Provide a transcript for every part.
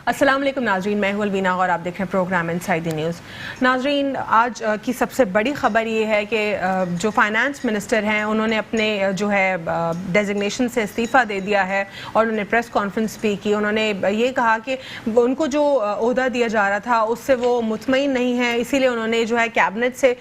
السلام علیکم ناظرین، میں ہوں الوینا اور آپ دیکھ رہے ہیں پروگرام انسائیڈ دی نیوز۔ ناظرین، آج کی سب سے بڑی خبر یہ ہے کہ جو فائنانس منسٹر ہیں انہوں نے اپنے جو ہے ڈیزگنیشن سے استعفیٰ دے دیا ہے اور انہوں نے پریس کانفرنس بھی کی۔ انہوں نے یہ کہا کہ ان کو جو عہدہ دیا جا رہا تھا اس سے وہ مطمئن نہیں ہے، اسی لیے انہوں نے جو ہے کیبنٹ سے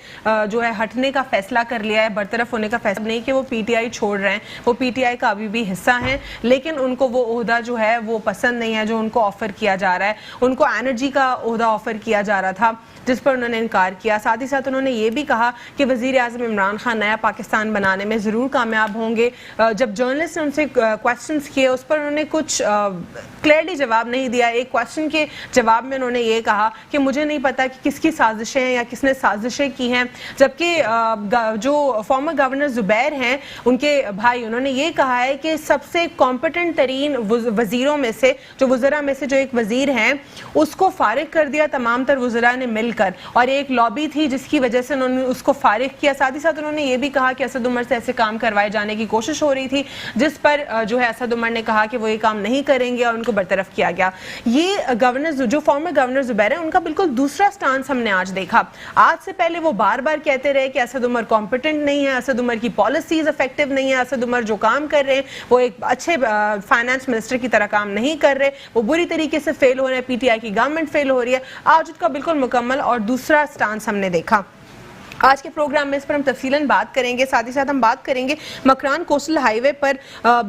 جو ہے ہٹنے کا فیصلہ کر لیا ہے، برطرف ہونے کا فیصلہ نہیں کہ وہ پی ٹی آئی چھوڑ رہے ہیں، وہ پی ٹی آئی کا ابھی بھی حصہ ہیں، لیکن ان کو وہ عہدہ جو ہے وہ پسند نہیں ہے جو ان کو آفر کیا جا رہا ہے۔ ان کو انرجی کا عہدہ آفر کیا جا رہا تھا جس پر انہوں نے انکار کیا۔ ساتھ ہی ساتھ انہوں نے یہ بھی کہا کہ وزیر اعظم عمران خان نیا پاکستان بنانے میں ضرور کامیاب ہوں گے۔ جب جرنلسٹ نے ان سے کویسچنز کیے اس پر انہوں نے کچھ کلیئرلی جواب نہیں دیا۔ ایک کویسچن کے جواب میں انہوں نے یہ کہا کہ مجھے نہیں پتا کہ کس کی سازشیں ہیں یا کس نے سازشیں کی ہیں، جبکہ جو فارمر گورنر زبیر ہیں ان کے بھائی، انہوں نے یہ کہا ہے کہ سب سے کمپیٹنٹ ترین وزیروں میں سے، جو وزراء میں سے جو ایک وزیر ہیں، اس کو فارغ کر دیا تمام تر وزراء نے مل کر، اور ایک لابی تھی جس کی وجہ سے انہوں نے اس کو فارغ کیا۔ ساتھ ہی ساتھ انہوں نے یہ بھی کہا کہ اسد عمر سے ایسے کام کروائے جانے کی کوشش ہو رہی تھی جس پر جو ہے اسد عمر نے کہا کہ وہ یہ کام نہیں کریں گے اور ان کو برطرف کیا گیا۔ یہ گورنر جو فارمر گورنر زبیر ہیں ان کا بالکل دوسرا سٹانس ہم نے آج دیکھا۔ آج سے پہلے وہ بار بار کہتے رہے کہ اسد عمر کمپیٹنٹ نہیں ہے، اسد عمر کی پالیسیز افیکٹو نہیں ہے، اسد عمر جو کام کر رہے ہیں وہ ایک اچھے فائنانس منسٹر کی طرح کام نہیں کر رہے، وہ بری طریقے سے فیل ہو رہے ہیں، پی ٹی آئی کی گورنمنٹ فیل ہو رہی ہے۔ آج اس کا بالکل مکمل اور دوسرا سٹانس ہم نے دیکھا۔ آج کے پروگرام میں اس پر ہم تفصیلاً بات کریں گے، ساتھ ہی ساتھ ہم بات کریں گے مکران کوسٹل ہائی وے پر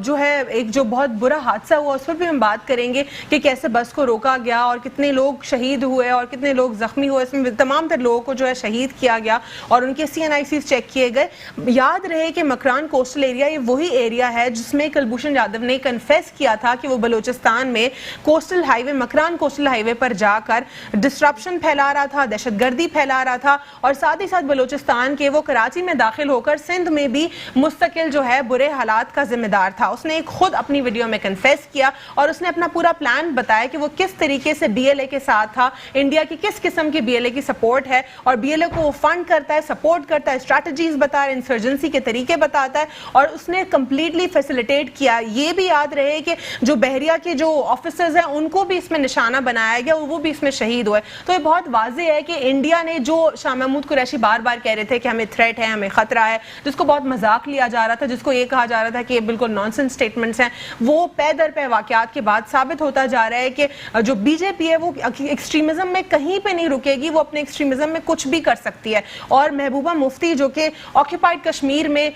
جو ہے ایک جو بہت برا حادثہ ہوا اس پر بھی ہم بات کریں گے کہ کیسے بس کو روکا گیا اور کتنے لوگ شہید ہوئے اور کتنے لوگ زخمی ہوئے۔ اس میں تمام تر لوگوں کو جو ہے شہید کیا گیا اور ان کے CNICs چیک کیے گئے۔ یاد رہے کہ مکران کوسٹل ایریا یہ وہی ایریا ہے جس میں کلبھوشن یادو نے کنفیس کیا تھا کہ وہ بلوچستان میں کوسٹل ہائی وے، مکران کوسٹل ہائی وے پر جا کر ڈسٹرپشن پھیلا رہا تھا، دہشت گردی پھیلا رہا تھا، اور ساتھ ہی ساتھ بلوچستان کے وہ کراچی میں داخل ہو کر سندھ میں بھی مستقل جو ہے برے حالات کا ذمہ دار تھا۔ اس نے خود اپنی ویڈیو میں کنفیس کیا اور اس نے اپنا پورا پلان بتایا کہ وہ کس طریقے سے BLA کے ساتھ تھا، انڈیا کی کس قسم کی BLA کی سپورٹ ہے، اور BLA کو وہ فنڈ کرتا ہے، سپورٹ کرتا ہے، اسٹریٹجیز بتا ہے، انسرجنسی کے طریقے بتاتا ہے، اور اس نے کمپلیٹلی فیسیلیٹیٹ کیا۔ یہ بھی یاد رہے کہ جو بحریہ کے جو آفیسرز ہیں ان کو بھی اس میں نشانہ بنایا گیا، وہ بھی اس میں شہید ہوئے۔ تو یہ بہت واضح ہے کہ انڈیا نے جو شاہ محمود قریشی بار بار کہہ رہے تھے کہ ہمیں تھریٹ ہے، ہمیں خطرہ ہے، جس کو بہت مذاق لیا جا رہا تھا، جس کو یہ کہا جا رہا تھا کہ یہ بالکل نانسنس سٹیٹمنٹس ہیں، وہ پے در پے واقعات کے بعد ثابت ہوتا جا رہا ہے کہ جو بی جے پی ہے وہ ایکسٹریمزم میں کہیں پہ نہیں رکے گی، وہ اپنے ایکسٹریمزم میں کچھ بھی کر سکتی ہے۔ اور محبوبہ مفتی جو کہ آکوپائڈ کشمیر میں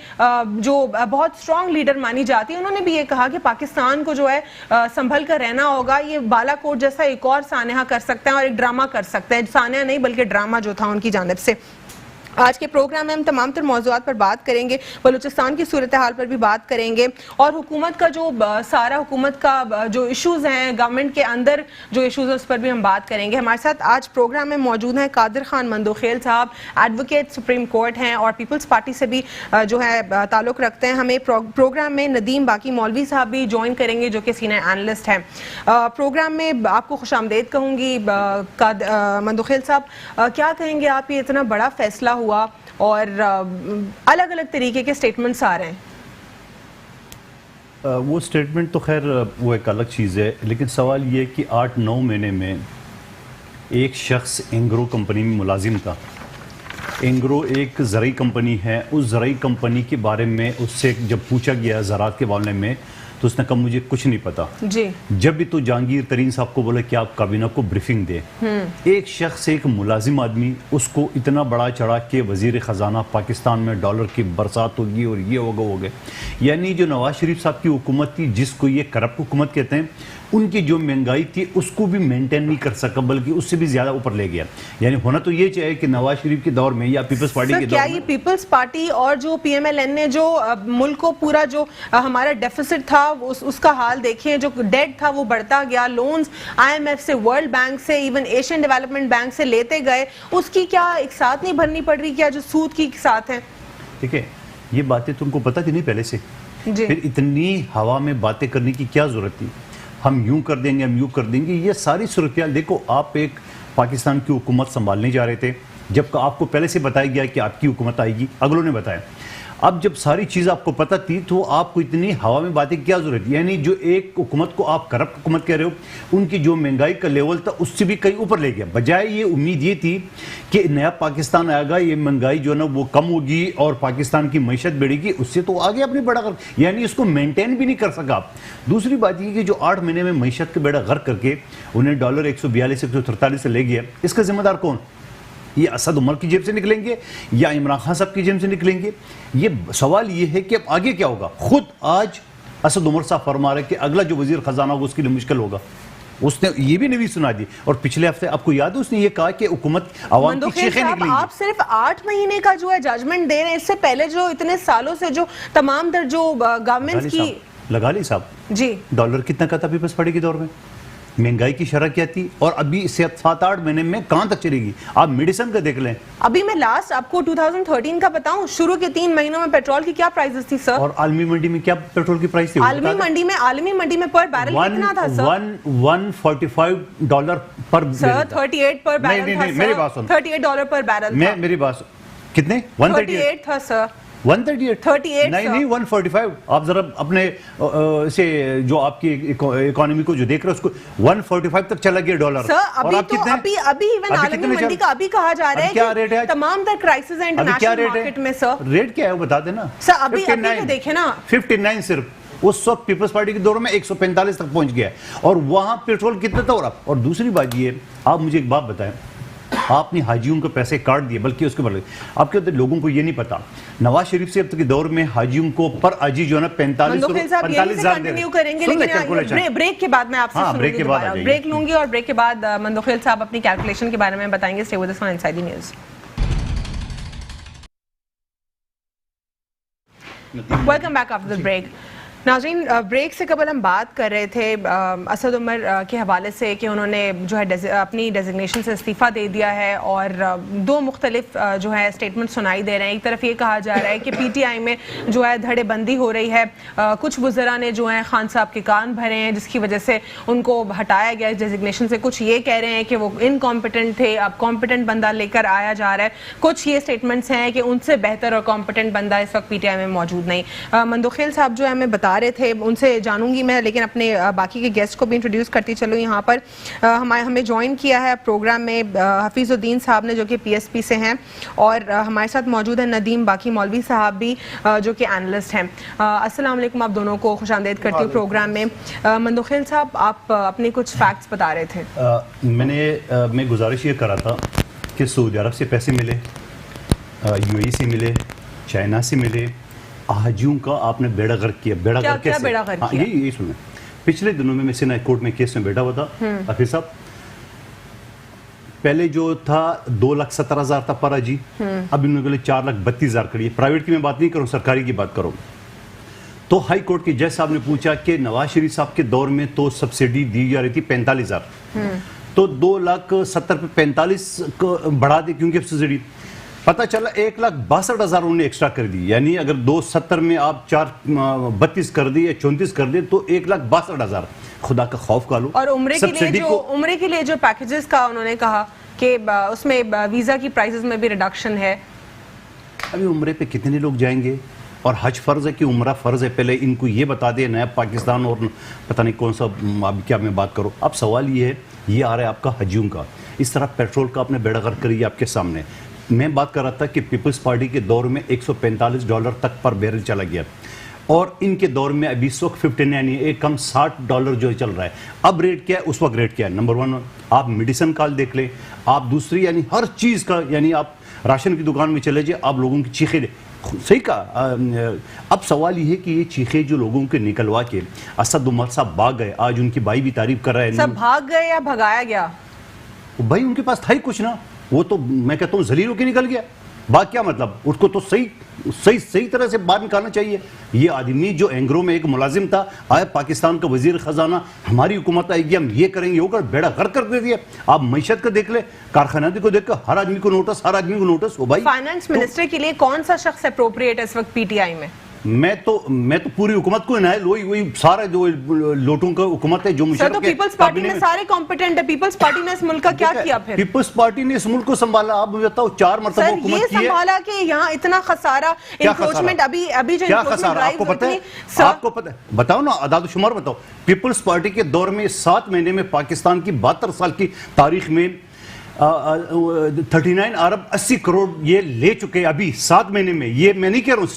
جو بہت اسٹرانگ لیڈر مانی جاتی ہے، انہوں نے بھی یہ کہا کہ پاکستان کو جو ہے سنبھل کر رہنا ہوگا، یہ بالا کوٹ جیسا ایک اور سانحہ کر سکتے ہیں اور ایک ڈرامہ کر سکتے ہیں، سانحہ نہیں بلکہ ڈرامہ جو تھا ان کی جانب سے۔ آج کے پروگرام میں ہم تمام تر موضوعات پر بات کریں گے، بلوچستان کی صورتحال پر بھی بات کریں گے، اور حکومت کا جو سارا حکومت کا جو ایشوز ہیں گورنمنٹ کے اندر جو ایشوز ہیں اس پر بھی ہم بات کریں گے۔ ہمارے ساتھ آج پروگرام میں موجود ہیں قادر خان مندوخیل صاحب، ایڈوکیٹ سپریم کورٹ ہیں اور پیپلز پارٹی سے بھی جو ہے تعلق رکھتے ہیں۔ ہمیں پروگرام میں ندیم باقی مولوی صاحب بھی جوائن کریں گے جو کہ سینئر اینالسٹ ہیں۔ پروگرام میں آپ کو خوش آمدید کہوں گی۔ مندوخیل صاحب، کیا کہیں گے آپ، یہ اتنا بڑا فیصلہ ہوا اور الگ الگ طریقے کے سٹیٹمنٹس آ رہے ہیں؟ وہ سٹیٹمنٹ تو خیر وہ ایک الگ چیز ہے، لیکن سوال یہ کہ 8-9 مہینے میں ایک شخص اینگرو کمپنی میں ملازم تھا۔ اینگرو ایک زرعی کمپنی ہے، اس زرعی کمپنی کے بارے میں اس سے جب پوچھا گیا زراعت کے معاملے میں تو اس نے کہا مجھے کچھ نہیں پتا۔ جی، جب بھی تو جہانگیر ترین صاحب کو بولا کہ آپ کابینہ کو بریفنگ دیں، ایک شخص، ایک ملازم آدمی، اس کو اتنا بڑا چڑھا کہ وزیر خزانہ پاکستان میں ڈالر کی برسات ہوگی اور یہ ہوگا ہو گئے۔ یعنی جو نواز شریف صاحب کی حکومت تھی، جس کو یہ کرپٹ حکومت کہتے ہیں، ان کی جو مہنگائی تھی اس کو بھی مینٹین نہیں کر سکا بلکہ اس سے بھی زیادہ اوپر لے گیا۔ یعنی ہونا تو یہ چاہے کہ نواز شریف کے دور میں یا پیپلز پارٹی کے دور میں، کیا یہ پیپلز پارٹی اور جو PMLN نے جو ملک کو پورا جو ہمارا ڈیفیسٹ تھا اس کا حال دیکھیں، جو ڈیٹ تھا وہ بڑھتا گیا، لونز IMF سے، ورلڈ بینک سے، ایون ایشین ڈیولپمنٹ بینک سے لیتے گئے، اس کی کیا ایک ساتھ نہیں بھرنی پڑ رہی؟ کیا جو سود کی ساتھ ہیں؟ ٹھیک ہے، یہ باتیں تم کو پتہ تھی نہیں پہلے سے؟ پھر اتنی ہوا میں باتیں کرنے کی کیا ضرورت تھی؟ ہم یوں کر دیں گے، ہم یوں کر دیں گے، یہ ساری صورتحال دیکھو۔ آپ ایک پاکستان کی حکومت سنبھالنے جا رہے تھے، جب آپ کو پہلے سے بتایا گیا کہ آپ کی حکومت آئے گی، اگلوں نے بتایا۔ اب جب ساری چیز آپ کو پتہ تھی تو آپ کو اتنی ہوا میں باتیں کیا ضرورت ہے؟ یعنی جو ایک حکومت کو آپ کرپٹ حکومت کہہ رہے ہو، ان کی جو مہنگائی کا لیول تھا اس سے بھی کہیں اوپر لے گیا، بجائے یہ امید یہ تھی کہ نیا پاکستان آئے گا، یہ مہنگائی جو ہے نا وہ کم ہوگی اور پاکستان کی معیشت بڑھے گی، اس سے تو آگے اپنی بڑا غرق، یعنی اس کو مینٹین بھی نہیں کر سکا۔ دوسری بات یہ کہ جو 8 مہینے میں معیشت کا بیڑا غرق کر کے انہیں ڈالر 142 143 سے لے گیا، اس کا ذمہ دار کون؟ یہ اسد عمر کی جیب سے نکلیں گے یا عمران خان صاحب کی جیب سے نکلیں گے؟ یہ سوال یہ ہے کہ اب آگے کیا ہوگا؟ خود آج اسد عمر صاحب فرما رہے کہ اگلا جو وزیر خزانہ ہوگا اس کے لیے مشکل ہوگا، اس نے یہ بھی نوی سنا دی، اور پچھلے ہفتے آپ کو یاد ہے اس نے یہ کہا کہ حکومت عوام کی چیخیں نکلیں گی۔ آپ صرف 8 مہینے کا جو ہے ججمنٹ دے رہے ہیں، اس سے پہلے جو اتنے سالوں سے جو تمام در جو گورنمنٹ کی لگا لی صاحب جی ڈالر کتنا کا تھا پیپلز پارٹی کے دور میں، مہنگائی کی شرح کیا تھی، اور ابھی 7-8 مہینے میں کہاں تک چلے گی؟ آپ میڈیسن کا دیکھ لیں۔ ابھی میں لاسٹ آپ کو 2013 کا بتاؤں، شروع کے 3 مہینوں میں پیٹرول کی کیا پرائسز تھی سر؟ اور عالمی منڈی میں کیا پیٹرول کی پرائس تھی؟ عالمی منڈی میں پر بیرل کتنا تھا سر؟ $145 پر بیرل سر 38 پر بیرل تھا نہیں میری بات سن، $38 پر بیرل تھا، میری بات کتنے؟ 38 تھا سر، 138 نہیں 145۔ آپ ذرا اپنے سے جو آپ کی اکانومی کو جو دیکھ رہے ہیں اس کو 145 تک چلا گیا ڈالر۔ سر ابھی ایون عالمی منڈی کا ابھی کہا جا رہا ہے کیا ریٹ ہے؟ تمام در کرائسس ہیں انٹرنیشنل مارکیٹ میں سر۔ ریٹ کیا ہے وہ بتا دینا سر ابھی دیکھیں نا 59 صرف، اس وقت پیپلز پارٹی کے دور میں 145 تک پہنچ گیا ہے، اور وہاں پیٹرول کتنا تھا؟ اور دوسری بات یہ ہے، آپ مجھے ایک بات بتائیں، آپ نے حاجیوں کو پیسے کاٹ دیے، بلکہ اس کے بعد آپ کے لوگوں کو یہ نہیں پتا، نواز شریف سے اب تک کے دور میں حاجیوں کو پر حاجی جو ہے نا 45,000 دے رہے ہیں۔ بریک کے بعد میں آپ سے بریک لوں گی، اور بریک کے بعد مندوخیل صاحب اپنی کیلکولیشن کے بارے میں بتائیں گے۔ Stay with us on Inside the News. Welcome back after the break. ناظرین، بریک سے قبل ہم بات کر رہے تھے اسد عمر کے حوالے سے کہ انہوں نے جو ہے اپنی ڈیزگنیشن سے استعفیٰ دے دیا ہے، اور 2 مختلف جو ہے اسٹیٹمنٹ سنائی دے رہے ہیں۔ ایک طرف یہ کہا جا رہا ہے کہ پی ٹی آئی میں جو ہے دھڑے بندی ہو رہی ہے، کچھ وزراء نے جو ہیں خان صاحب کے کان بھرے ہیں جس کی وجہ سے ان کو ہٹایا گیا اس ڈیزگنیشن سے۔ کچھ یہ کہہ رہے ہیں کہ وہ انکمپیٹنٹ تھے، اب کمپیٹنٹ بندہ لے کر آیا جا رہا ہے۔ کچھ یہ اسٹیٹمنٹس ہیں کہ ان سے بہتر اور کمپیٹنٹ بندہ اس وقت پی ٹی آئی میں موجود نہیں۔ مندوخیل صاحب جو ہے ہمیں بتا رہے تھے، ان سے جانوں گی میں، لیکن اپنے باقی کے گیسٹ کو بھی انٹروڈیوس کرتی چلوں۔ یہاں پر ہمیں جوائن کیا ہے پروگرام میں حفیظ الدین صاحب نے، جو کہ پی ایس پی سے ہیں، اور ہمارے ساتھ موجود ہیں ندیم باقی مولوی صاحب بھی، جو کہ اینالسٹ ہیں۔ السلام علیکم، آپ دونوں کو خوش آمدید کرتی ہوں پروگرام میں۔ مندوخیل صاحب، آپ اپنے کچھ فیکٹس بتا رہے تھے۔ میں گزارش یہ کرا تھا کہ سعودی عرب سے پیسے ملے، یو اے ای سے ملے، چائنا سے ملے، حاجیوں کا آپ نے بیڑا غرق کیا۔ بیڑا غرق کیسے؟ بیڑا غرق کیا؟ یہی سنیں، پچھلے دنوں میں سینہ کورٹ میں کیس میں بیٹھا ہوا تھا حفیظ صاحب۔ پہلے جو تھا 2,70,000 تھا پر حاجی، اب انہوں نے 4,32,000 کری ہے۔ پرائیویٹ کی میں بات نہیں کروں، سرکاری کی بات کروں۔ تو ہائی کورٹ کے جج صاحب نے پوچھا کہ نواز شریف صاحب کے دور میں تو سبسڈی دی جا رہی تھی 45,000، تو 2,70,000 پہ 45 کو بڑھا دے کیونکہ سبسڈی۔ پتہ چلا 1,62,000 انہوں نے ایکسٹرا کر دی، یعنی اگر 2,70,000 میں آپ 4,32 کر دی یا 34 کر دیں تو 1,62,000۔ خدا کا خوف کھا لو۔ اور عمرے کے لیے جو پیکیجز کا انہوں نے کہا کہ اس میں ویزا کی پرائسز میں بھی ریڈکشن ہے۔ ابھی عمرے پہ کتنے لوگ جائیں گے؟ اور حج فرض ہے کہ عمرہ فرض ہے؟ پہلے ان کو یہ بتا دے، نیا پاکستان اور پتہ نہیں کون سا، اب کیا میں بات کروں۔ اب سوال یہ ہے، یہ آ رہا ہے آپ کا حجیوں کا، اس طرح پیٹرول کا آپ نے بیڑا غرق کری ہے آپ کے سامنے۔ میں بات کر رہا تھا کہ پیپلز پارٹی کے دور میں $145 تک پر بیرل چلا گیا، اور ان کے دور میں ابھی اس وقت 59 یعنی ایک کم $60 جو چل رہا ہے۔ اب ریٹ کیا ہے، اس وقت ریٹ کیا ہے؟ نمبر 1 آپ میڈیسن کا دیکھ لیں، آپ دوسری یعنی ہر چیز کا، یعنی آپ راشن کی دکان میں چلے جائیں، آپ لوگوں کی چیخیں صحیح کہا۔ اب سوال یہ ہے کہ یہ چیخیں جو لوگوں کے نکلوا کے اسد عمر صاحب بھاگ گئے، آج ان کی بھائی بھی تعریف کر رہے ہیں۔ سب بھاگ گئے یا بھگایا گیا؟ بھائی ان کے پاس تھا ہی کچھ نا، وہ تو میں کہتا ہوں ذلیل ہو کے نکل گیا۔ بات کیا مطلب، اس کو تو صحیح طرح سے باہر نکالنا چاہیے۔ یہ آدمی جو اینگرو میں ایک ملازم تھا، آئے پاکستان کا وزیر خزانہ، ہماری حکومت آئے گی ہم یہ کریں گے، وہ کر بیڑا غرق کر دے دیا۔ آپ معیشت کا دیکھ لیں، کارخانیاتی کو دیکھ کر ہر آدمی کو نوٹس، ہر آدمی کو نوٹس۔ وہ بھائی فائنانس منسٹر کے لیے کون سا شخص اپروپریٹ ہے اس وقت پی ٹی آئی میں؟ میں تو پوری حکومت کو عنایت وہی سارے جو لوٹوں کا حکومت ہے جو سر تو پیپلز پارٹی میں سارے کمپیٹنٹ ہے. پیپلز پارٹی نے اس ملک کا کیا کیا پھر؟ پیپلز پارٹی نے اس ملک کو سنبھالا. آپ مجھے بتاؤ 4 مرتبہ حکومت کی ہے. یہ سنبھالا کہ یہاں اتنا خسارہ انکروچمنٹ ابھی جو کیا خسارہ آپ کو پتہ ہے؟ آپ کو پتہ ہے؟ بتاؤ نا اعداد و شمار بتاؤ. پیپلز پارٹی کے دور میں 7 مہینے میں پاکستان کی 72 سال کی تاریخ میں 39 ارب 80 کروڑ یہ لے چکے ابھی 7 مہینے میں. یہ میں نہیں کہہ رہا ہوں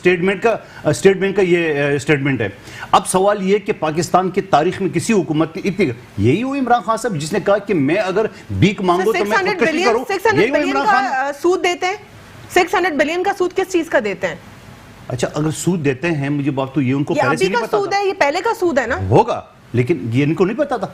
اسٹیٹ بینک کا یہ اسٹیٹمنٹ ہے. اب سوال یہ کہ پاکستان کی تاریخ میں کسی حکومت نے اتنی, یہی وہ عمران خان صاحب جس نے کہا کہ میں اگر بھیک مانگو تو میں خودکشی کروں. 600 بلین کا سود دیتے ہیں. 600 بلین کا سود کس چیز کا دیتے ہیں؟ اچھا اگر سود دیتے ہیں, مجھے بات تو یہ ان کو پہلے سے نہیں پتا تھا. یہ پہلے کا سود ہے نا, ہوگا, لیکن یہ ان کو نہیں پتا تھا.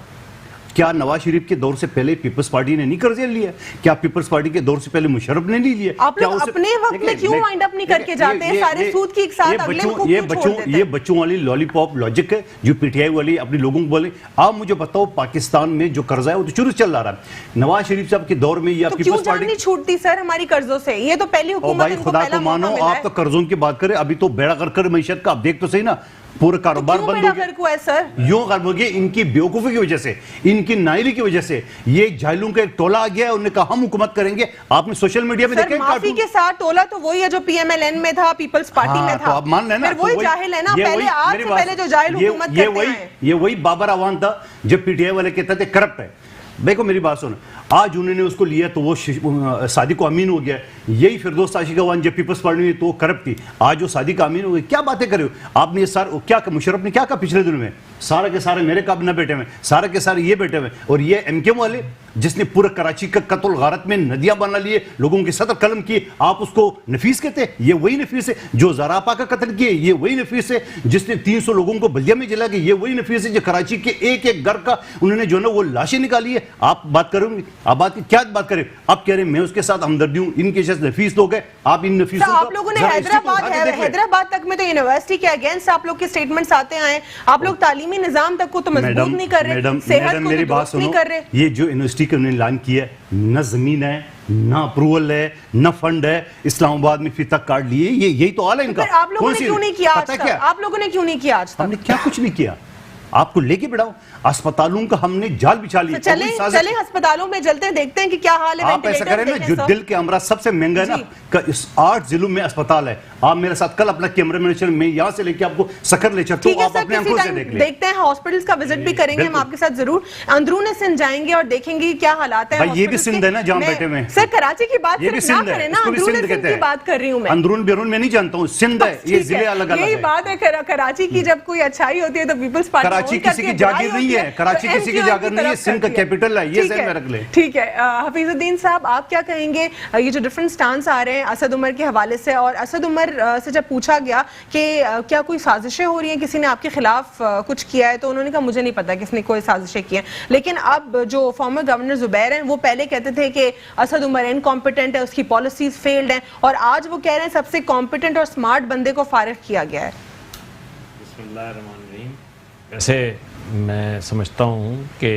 کیا نواز شریف کے دور سے پہلے پیپلز پارٹی نے نہیں قرضے لیا؟ کیا پیپلز پارٹی کے دور سے پہلے مشرف نے نہیں لیا؟ آپ لوگ اپنے وقت میں کیوں وائنڈ اپ نہیں کر کے جاتے ہیں سارے سود کی ایک ساتھ اگلے کو کیوں چھوڑ دیتے ہیں؟ یہ بچوں والی لالی پاپ لاجک ہے جو پی ٹی آئی والی اپنے لوگوں کو بولیں. آپ مجھے بتاؤ پاکستان میں جو قرضہ ہے وہ تو شروع سے چل رہا ہے. نواز شریف صاحب کے دور میں یا پیپلز پارٹی نہیں چھوٹتی سر ہماری قرضوں سے؟ یہ تو پہلی حکومت ہے. خدا کو مانو, آپ تو قرضوں کی بات کریں. ابھی تو بیڑا کر معیشت کا آپ دیکھ تو صحیح نا, پورا کاروبار بند ہو گیا. یوں غالب ہو گیا ان کی بیوقوفی کی وجہ سے, ان کی نائلی کی وجہ سے. یہ جاہلوں کا ایک ٹولہ آ گیا ہے, انہوں نے کہا ہم حکومت کریں گے. آپ نے سوشل میڈیا میں دیکھیں معافی کے ساتھ ٹولہ تو وہی ہے جو پی ایم ایل این میں تھا, پیپلز پارٹی میں تھا. تو آپ مان لیں نا, وہی جاہل ہے نا. پہلے آج سے پہلے جو جاہل حکومت کرتے ہیں, یہ وہی بابر عوان تھا جب پی ٹی آئی والے کہتے تھے کرپٹ ہے. دیکھو میری بات سن, آج انہوں نے اس کو لیا تو وہ صادق و امین ہو گیا. یہی فردوس عاشق عوان جب پیپلز پارٹی میں تو وہ کرپٹ تھی, آج وہ صادق امین ہو گئی. کیا باتیں کرے ہو آپ نے؟ یہ سارا کیا مشرف نے کیا کہا پچھلے دنوں میں؟ سارے کے سارے میرے کابینہ بیٹھے ہوئے, سارے کے سارے یہ بیٹھے ہوئے. اور یہ ایم کیو والے جس نے پورا کراچی کا قتل غارت میں ندیاں بنا لیے, لوگوں کے سطر قلم کیے, آپ اس کو نفیس کہتے ہیں؟ یہ وہی نفیس ہے جو زراپا کا قتل کیے. یہ وہی نفیس ہے جس نے 300 لوگوں کو بلدیہ میں جلا کے. یہ وہی نفیس ہے جو کراچی کے ایک ایک گھر کا انہوں نے جو نا وہ لاشیں نکالی ہے. آپ بات کریں گے, آپ کیا بات کریں؟ آپ کہہ رہے ہیں میں اس کے ساتھ ہمدردی ہوں, ان کے جیسے نفیس لوگ ہیں. آپ ان نفیسوں آپ لوگوں نے حیدرآباد تک میں تو یونیورسٹی کے اگینسٹ آپ لوگ کے سٹیٹمنٹس آتے آئے. آپ لوگ تعلیمی نظام تک کو تو مضبوط نہیں کر رہے, صحت کو تو درست نہیں کر رہے. یہ جو یونیورسٹی کا انہوں نے اعلان کیا ہے, نہ زمین ہے, نہ اپروول ہے, نہ فنڈ ہے. اسلام آباد میں فی تک کارڈ لیے, یہی تو حال ہے ان کا. آپ لوگوں نے کیوں نہیں کیا آج تک؟ آپ لوگوں نے کیوں نہیں کیا آج تک؟ ہم نے کیا کچھ نہیں کیا. آپ کو لے کے بڑھاؤ. اسپتالوں کا ہم نے جال بچھا لیا. چلیں اسپتالوں میں چلتے ہیں, دیکھتے ہیں کہ کیا حال ہے. آپ ایسا کریں نا, جو دل کے امراض سب سے مہنگا ہے نا, 8 ضلعوں میں اسپتال ہے. آپ میرے ساتھ کل اپنا کیمرہ مین چل, میں یہاں سے لے کے آپ کو سکر لے چلتا ہوں, آپ اپنے آنکھوں سے دیکھ لیں. دیکھتے ہیں ہاسپٹلز کا وزٹ بھی کریں گے ہم آپ کے ساتھ ضرور. اندرون سندھ جائیں گے اور دیکھیں گے کیا حالات ہیں. یہ بھی سندھ ہے نا جہاں بیٹھے ہوئے ہیں. سر کراچی کی بات نہ کریں نا, اندرون سندھ کی بات کر رہی ہوں میں. اندرون بیرون میں نہیں جانتا ہوں, سندھ ہے, یہ ضلع الگ الگ ہے. یہی بات ہے, کراچی کی جب کوئی اچھائی ہوتی ہے تو پیپلز پارٹی. کراچی کسی کی جاگیر نہیں ہے, کراچی کسی کی جاگیر نہیں ہے, سندھ کا کیپٹل ہے, یہ ذہن میں رکھ لیں. ٹھیک ہے حفیظ الدین صاحب, آپ کیا کہیں گے یہ جو ڈفرنٹ سٹانس آ رہے ہیں اسد عمر کے حوالے سے؟ اور اسد عمر سے جب پوچھا گیا کہ کیا کوئی سازشیں ہو رہی ہیں, کسی نے آپ کے خلاف کچھ کیا ہے, تو انہوں نے کہا مجھے نہیں پتا کس نے کوئی سازشیں کی ہیں. لیکن اب جو فارمر گورنر زبیر ہیں وہ پہلے کہتے تھے کہ اسد عمر انکمپیٹنٹ ہے, اس کی پالیسیز فیلڈ ہیں, اور آج وہ کہہ رہے ہیں سب سے کمپیٹنٹ اور سمارٹ بندے کو فارغ کیا گیا ہے. بسم اللہ الرحمن الرحیم. ویسے میں سمجھتا ہوں کہ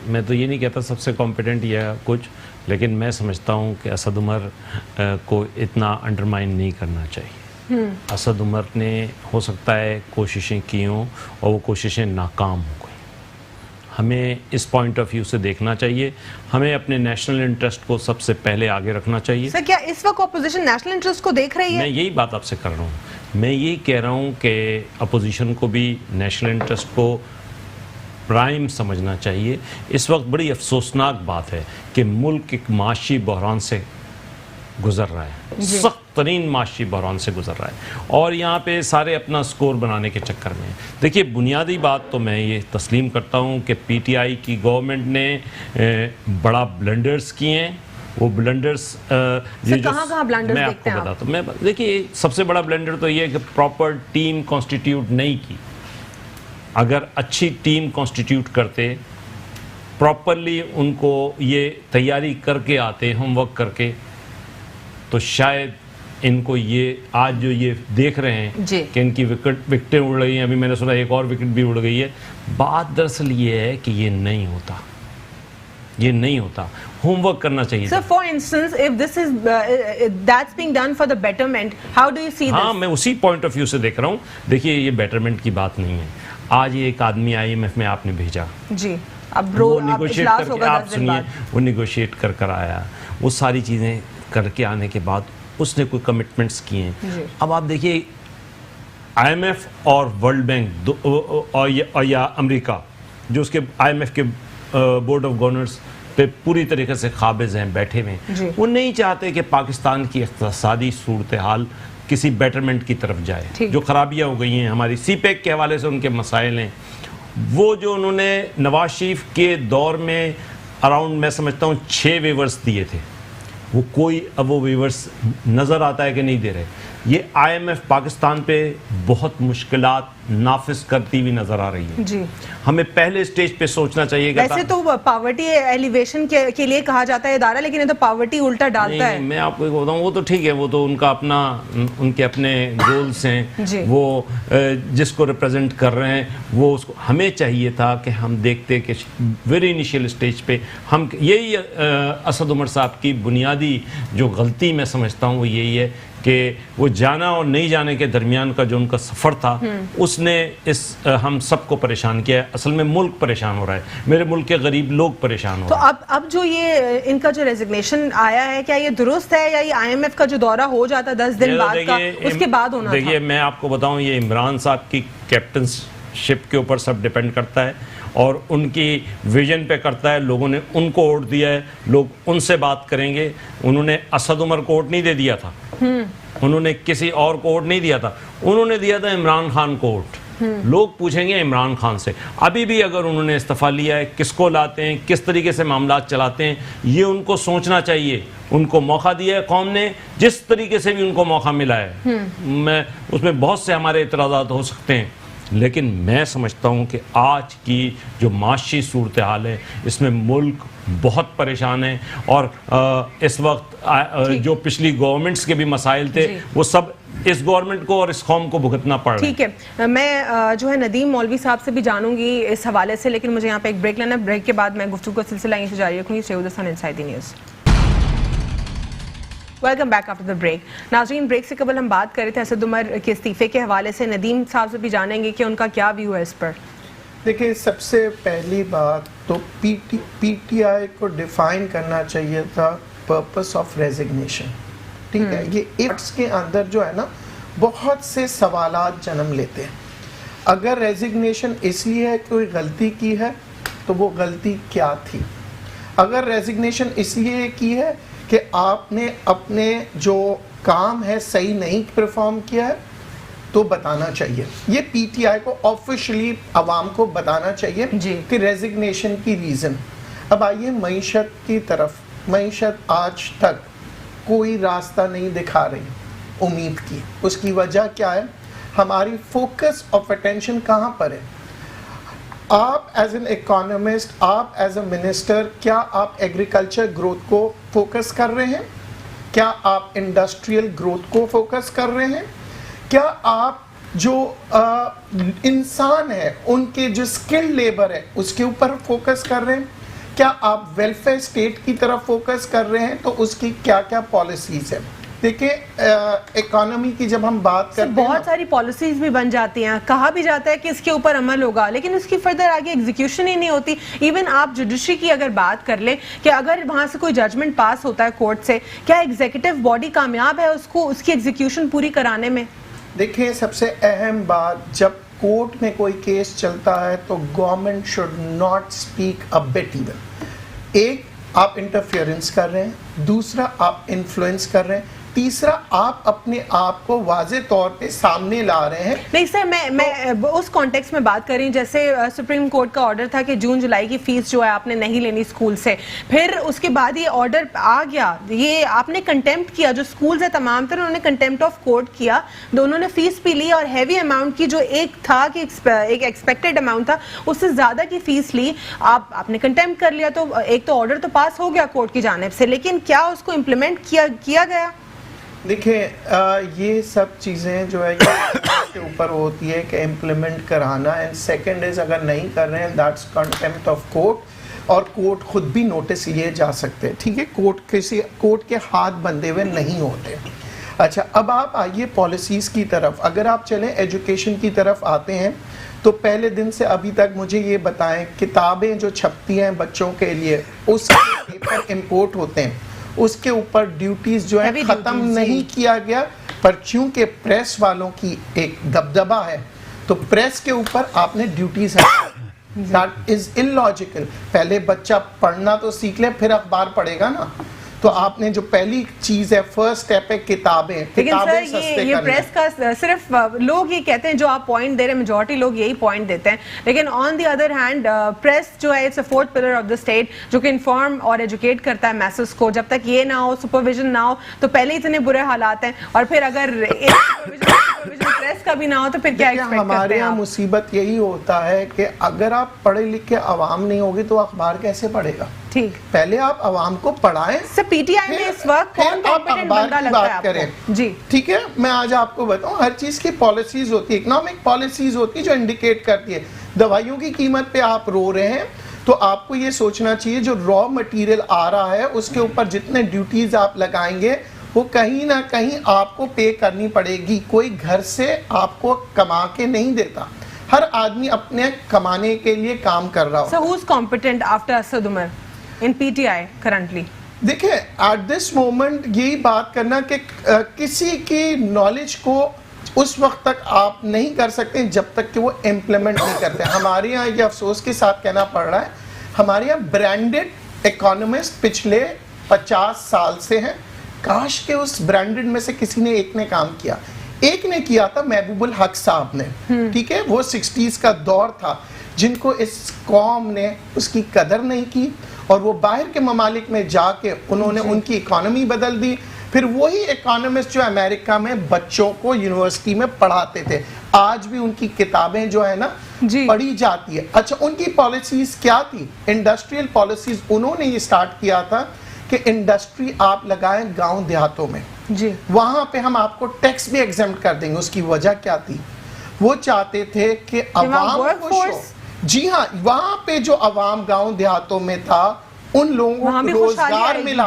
میں تو یہ نہیں کہتا سب سے کمپیٹنٹ یا کچھ, لیکن میں سمجھتا ہوں کہ اسد عمر کو اتنا انڈرمائن نہیں کرنا چاہیے. اسد عمر نے ہو سکتا ہے کوششیں کی ہوں اور وہ کوششیں ناکام ہو گئی. ہمیں اس پوائنٹ آف ویو سے دیکھنا چاہیے. ہمیں اپنے نیشنل انٹرسٹ کو سب سے پہلے آگے رکھنا چاہیے. سر کیا اس وقت اپوزیشن نیشنل انٹرسٹ کو دیکھ رہی ہے؟ میں یہی بات آپ سے کر رہا ہوں. میں یہی کہہ رہا ہوں کہ اپوزیشن کو بھی نیشنل انٹرسٹ کو پرائم سمجھنا چاہیے. اس وقت بڑی افسوسناک بات ہے کہ ملک ایک معاشی بحران سے گزر رہا ہے, سخت ترین معاشی بحران سے گزر رہا ہے, اور یہاں پہ سارے اپنا سکور بنانے کے چکر میں ہیں. دیکھیے بنیادی بات تو میں یہ تسلیم کرتا ہوں کہ پی ٹی آئی کی گورنمنٹ نے بڑا بلنڈرز کیے ہیں. وہ بلنڈرز کہاں بلنڈرز میں آپ کو بتاتا ہوں. میں دیکھیے سب سے بڑا بلنڈر تو یہ ہے کہ پراپر ٹیم کانسٹیٹیوٹ نہیں کی. اگر اچھی ٹیم کانسٹیٹیوٹ کرتے, پراپرلی ان کو یہ تیاری کر کے آتے, ہوم ورک کر کے, تو شاید ان کو یہ آج جو یہ دیکھ رہے ہیں کہ ان کی وکٹیں اڑ رہی ہیں, ابھی میں نے سنا ایک اور وکٹ بھی اڑ گئی ہے. بات دراصل یہ ہے کہ یہ نہیں ہوتا, یہ نہیں ہوتا. ہوم ورک کرنا چاہیے. So for instance, if this is that's being done for the betterment, how do you see this? ہاں میں اسی پوائنٹ آف ویو سے دیکھ رہا ہوں. دیکھیے یہ بیٹرمنٹ کی بات نہیں ہے. آج ایک آدمی IMF میں آپ نے بھیجا, جی اب وہ نیگوشیٹ کر کے, آپ سنیے, وہ نیگوشیٹ کر آیا, وہ ساری چیزیں کر کے آنے کے بعد اس نے کوئی کمٹمنٹس کیے ہیں. اب آپ دیکھیے IMF اور ورلڈ بینک یا امریکہ جو اس کے IMF کے بورڈ آف گورنرز پہ پوری طریقے سے قابض ہیں, بیٹھے ہوئے ہیں, وہ نہیں چاہتے کہ پاکستان کی اقتصادی صورتحال کسی بیٹرمنٹ کی طرف جائے. جو خرابیاں ہو گئی ہیں ہماری سی پیک کے حوالے سے ان کے مسائل ہیں, وہ جو انہوں نے نواز شریف کے دور میں اراؤنڈ میں سمجھتا ہوں 6 ویورز دیے تھے, وہ کوئی اب وہ ویورز نظر آتا ہے کہ نہیں دے رہے. یہ IMF پاکستان پہ بہت مشکلات نافذ کرتی ہوئی نظر آ رہی ہے. جی ہمیں پہلے سٹیج پہ سوچنا چاہیے. ویسے تو پاورٹی ایلیویشن کے لیے کہا جاتا ہے ادارہ, لیکن یہ تو پاورٹی الٹا ڈالتا ہے. میں آپ کو بتاؤں, وہ تو ٹھیک ہے, وہ تو ان کا اپنا, ان کے اپنے گولز ہیں, وہ جس کو ریپرزینٹ کر رہے ہیں, وہ اس کو. ہمیں چاہیے تھا کہ ہم دیکھتے کہ ویری انیشیل سٹیج پہ ہم, یہی اسد عمر صاحب کی بنیادی جو غلطی میں سمجھتا ہوں وہ یہی ہے کہ وہ جانا اور نہیں جانے کے درمیان کا جو ان کا سفر تھا اس نے ہم سب کو پریشان کیا ہے. اصل میں ملک پریشان ہو رہا ہے, میرے ملک کے غریب لوگ پریشان ہو رہے ہیں. تو اب جو یہ ان کا جو ریزگنیشن آیا ہے, کیا یہ درست ہے, یا یہ IMF کا جو دورہ ہو جاتا 10 دن بعد کا اس کے بعد ہونا تھا؟ دیکھیے میں آپ کو بتاؤں, یہ عمران صاحب کی کیپٹن شپ کے اوپر سب ڈیپینڈ کرتا ہے اور ان کی ویژن پہ کرتا ہے. لوگوں نے ان کو ووٹ دیا ہے, لوگ ان سے بات کریں گے. انہوں نے اسد عمر کو ووٹ نہیں دے دیا تھا, انہوں نے کسی اور کو ووٹ نہیں دیا تھا, انہوں نے دیا تھا عمران خان کو ووٹ. لوگ پوچھیں گے عمران خان سے. ابھی بھی اگر انہوں نے استعفیٰ لیا ہے, کس کو لاتے ہیں, کس طریقے سے معاملات چلاتے ہیں, یہ ان کو سوچنا چاہیے. ان کو موقع دیا ہے قوم نے, جس طریقے سے بھی ان کو موقع ملا ہے. میں اس میں بہت سے ہمارے اعتراضات ہو سکتے ہیں, لیکن میں سمجھتا ہوں کہ آج کی جو معاشی صورتحال ہے اس میں ملک بہت پریشان ہے, اور اس وقت جو پچھلی گورنمنٹس کے بھی مسائل تھے وہ سب اس گورنمنٹ کو اور اس قوم کو بھگتنا پڑ رہا ہے. ٹھیک ہے, میں جو ہے ندیم مولوی صاحب سے بھی جانوں گی اس حوالے سے, لیکن مجھے یہاں پہ ایک بریک لینا ہے. بریک کے بعد میں گفتگو کا سلسلہ یہیں سے جاری رکھوں گی. Stay with us on Inside the News. Welcome back after the break. ناظرین, بریک سے قبل ہم بات کر رہے تھے اسد عمر کے استعفے کے حوالے سے. ندیم صاحب سے بھی جانیں گے کہ ان کا کیا ویو ہے اس پر. دیکھیں, سب سے پہلی بات تو پی ٹی آئی کو ڈیفائن کرنا چاہیے تھا پرپس آف ریزگنیشن. ٹھیک ہے, یہ ایکٹس کے اندر جو ہے نا بہت سے سوالات جنم لیتے ہیں. اگر ریزگنیشن اس لیے ہے کوئی غلطی کی ہے تو وہ غلطی کیا تھی. اگر ریزگنیشن اس لیے کی ہے کہ آپ نے اپنے جو کام ہے صحیح نہیں پرفارم کیا ہے تو بتانا چاہیے. یہ پی ٹی آئی کو آفیشلی عوام کو بتانا چاہیے کہ ریزگنیشن کی ریزن. اب آئیے معیشت کی طرف. معیشت آج تک کوئی راستہ نہیں دکھا رہی امید کی. اس کی وجہ کیا ہے؟ ہماری فوکس آف اٹینشن کہاں پر ہے؟ آپ ایز این اکانومسٹ, آپ ایز اے منسٹر, کیا آپ ایگریکلچر گروتھ کو فوکس کر رہے ہیں؟ کیا آپ انڈسٹریل گروتھ کو فوکس کر رہے ہیں؟ کیا آپ جو انسان ہے ان کے جو اسکل لیبر ہے اس کے اوپر فوکس کر رہے ہیں؟ کیا آپ ویلفیئر اسٹیٹ کی طرف فوکس کر رہے ہیں؟ تو اس کی کیا کیا پالیسیز ہیں. دیکھیں, اکانومی کی جب ہم بات کرتے ہیں بہت ساری پالیسیز بھی بن جاتی ہیں, کہا بھی جاتا ہے کہ اس کے اوپر عمل ہوگا, لیکن اس کی فردر آگے ایگزیکیوشن ہی نہیں ہوتی. ایون آپ جوڈیشری کی اگر بات کر لیں کہ اگر وہاں سے کوئی ججمنٹ پاس ہوتا ہے کورٹ سے, کیا ایگزیکٹو باڈی کامیاب ہے اس کی ایگزیکیوشن پوری کرانے میں؟ دیکھیں, سب سے اہم بات, جب کورٹ میں کوئی کیس چلتا ہے تو government should not speak a but even. ایک, آپ انٹرفیئرنس کر رہے ہیں. دوسرا, آپ انفلوئنس کر رہے ہیں. تیسرا, آپ اپنے آپ کو واضح طور پہ سامنے لا رہے ہیں. نہیں سر, میں اس کانٹیکس میں بات کر رہی ہوں, جیسے سپریم کورٹ کا آرڈر تھا کہ جون جولائی کی فیس جو ہے آپ نے نہیں لینی اسکول سے. پھر اس کے بعد یہ آرڈر آ گیا, یہ آپ نے کنٹیمپٹ کیا, جو اسکولز ہیں تمام تر انہوں نے کنٹیمپٹ آف کورٹ کیا. دونوں نے فیس بھی لی اور ہیوی اماؤنٹ کی, جو ایک تھا کہ ایک ایکسپیکٹڈ اماؤنٹ تھا اس سے زیادہ کی فیس لی. آپ نے کنٹیمپٹ کر لیا, تو ایک تو آرڈر تو پاس ہو گیا کورٹ کی جانب سے, لیکن کیا اس کو امپلیمنٹ کیا گیا؟ دیکھیں, یہ سب چیزیں جو ہے کے اوپر ہوتی ہے کہ امپلیمنٹ کرانا. اینڈ سیکنڈ از, اگر نہیں کر رہے ہیں دیٹس کنٹیمپٹ آف کورٹ. اور کورٹ خود بھی نوٹس لیے جا سکتے ہیں, ٹھیک ہے, کورٹ کے ہاتھ بندھے ہوئے نہیں ہوتے. اچھا, اب آپ آئیے پالیسیز کی طرف. اگر آپ چلیں ایجوکیشن کی طرف آتے ہیں تو پہلے دن سے ابھی تک مجھے یہ بتائیں, کتابیں جو چھپتی ہیں بچوں کے لیے, اس کے پیپر امپورٹ ہوتے ہیں, اس کے اوپر ڈیوٹیز جو ہے ختم نہیں کیا گیا, پر چونکہ پریس والوں کی ایک دبدبہ ہے تو پریس کے اوپر آپ نے ڈیوٹیز ہیں. That is illogical. پہلے بچہ پڑھنا تو سیکھ لے پھر اخبار پڑھے گا نا. تو آپ نے جو پہلی چیز ہے, فرسٹ سٹیپ ہے کتابیں. لیکن سر یہ پریس کا صرف لوگ یہ کہتے ہیں, جو آپ پوائنٹ دے رہے ہیں میجورٹی لوگ یہی پوائنٹ دیتے ہیں, لیکن on the other hand press جو ہے it's a fourth pillar of the state, جو کہ انفارم اور ایجوکیٹ کرتا ہے میسز کو. جب تک یہ نہ ہو, سپرویژن نہ ہو, تو پہلے اتنے برے حالات ہیں, اور پھر اگر پریس کا بھی نہ ہو تو پھر کیا ایکسپیکٹ کرتے ہیں؟ ہمارے یہاں مصیبت یہی ہوتا ہے کہ اگر آپ پڑھے لکھے عوام نہیں ہوگی تو اخبار کیسے پڑھے گا؟ ٹھیک, پہلے آپ عوام کو پڑھائیں, سر پی ٹی آئی میں اس وقت کون کمپیٹنٹ بندہ لگتا ہے آپ کو؟ جی ٹھیک ہے, میں آج آپ کو بتاؤں, ہر چیز کی پالیسیز ہوتی ہے, اکنامک پالیسیز ہوتی ہے جو انڈیکیٹ کرتی ہے. دوائیوں کی قیمت پہ آپ رو رہے ہیں تو آپ کو یہ سوچنا چاہیے جو را مٹیریل آ رہا ہے اس کے اوپر جتنے ڈیوٹیز آپ لگائیں گے وہ کہیں نہ کہیں آپ کو پے کرنی پڑے گی. کوئی گھر سے آپ کو کما کے نہیں دیتا, ہر آدمی اپنے کمانے کے لیے کام کر رہا ہو. So who's competent after Asad Umar in PTI currently? دیکھیں, ایٹ دس مومنٹ یہی بات کرنا کہ کسی کی نالج کو اس وقت تک آپ نہیں کر سکتے جب تک کہ وہ امپلیمنٹ نہیں کرتے. ہمارے یہاں یہ افسوس کے ساتھ کہنا پڑ رہا ہے, ہمارے یہاں برانڈڈ اکانومسٹ پچھلے 50 سال سے ہیں. کاش کہ اس برانڈڈ میں سے کسی نے ایک نے کام کیا. ایک نے کیا تھا محبوب الحق صاحب نے, ٹھیک ہے, وہ 60s کا دور تھا جن کو اس قوم نے اس کی قدر نہیں کی, اور وہ باہر کے ممالک میں جا کے انہوں نے ان کی اکانومی بدل دی. پھر وہی اکانومسٹ جو امریکہ میں بچوں کو یونیورسٹی میں پڑھاتے تھے, آج بھی ان کی کتابیں جو ہے نا پڑھی جاتی ہے. اچھا, ان کی پالیسیز کیا تھی؟ Industrial policies. انہوں نے یہ سٹارٹ کیا تھا کہ انڈسٹری آپ لگائیں گاؤں دیہاتوں میں, جی وہاں پہ ہم آپ کو ٹیکس بھی ایگزمپٹ کر دیں گے. اس کی وجہ کیا تھی؟ وہ چاہتے تھے کہ عوام خوش ہو. جی ہاں, وہاں پہ جو عوام گاؤں دیہاتوں میں تھا ان لوگوں کو روزگار ملا,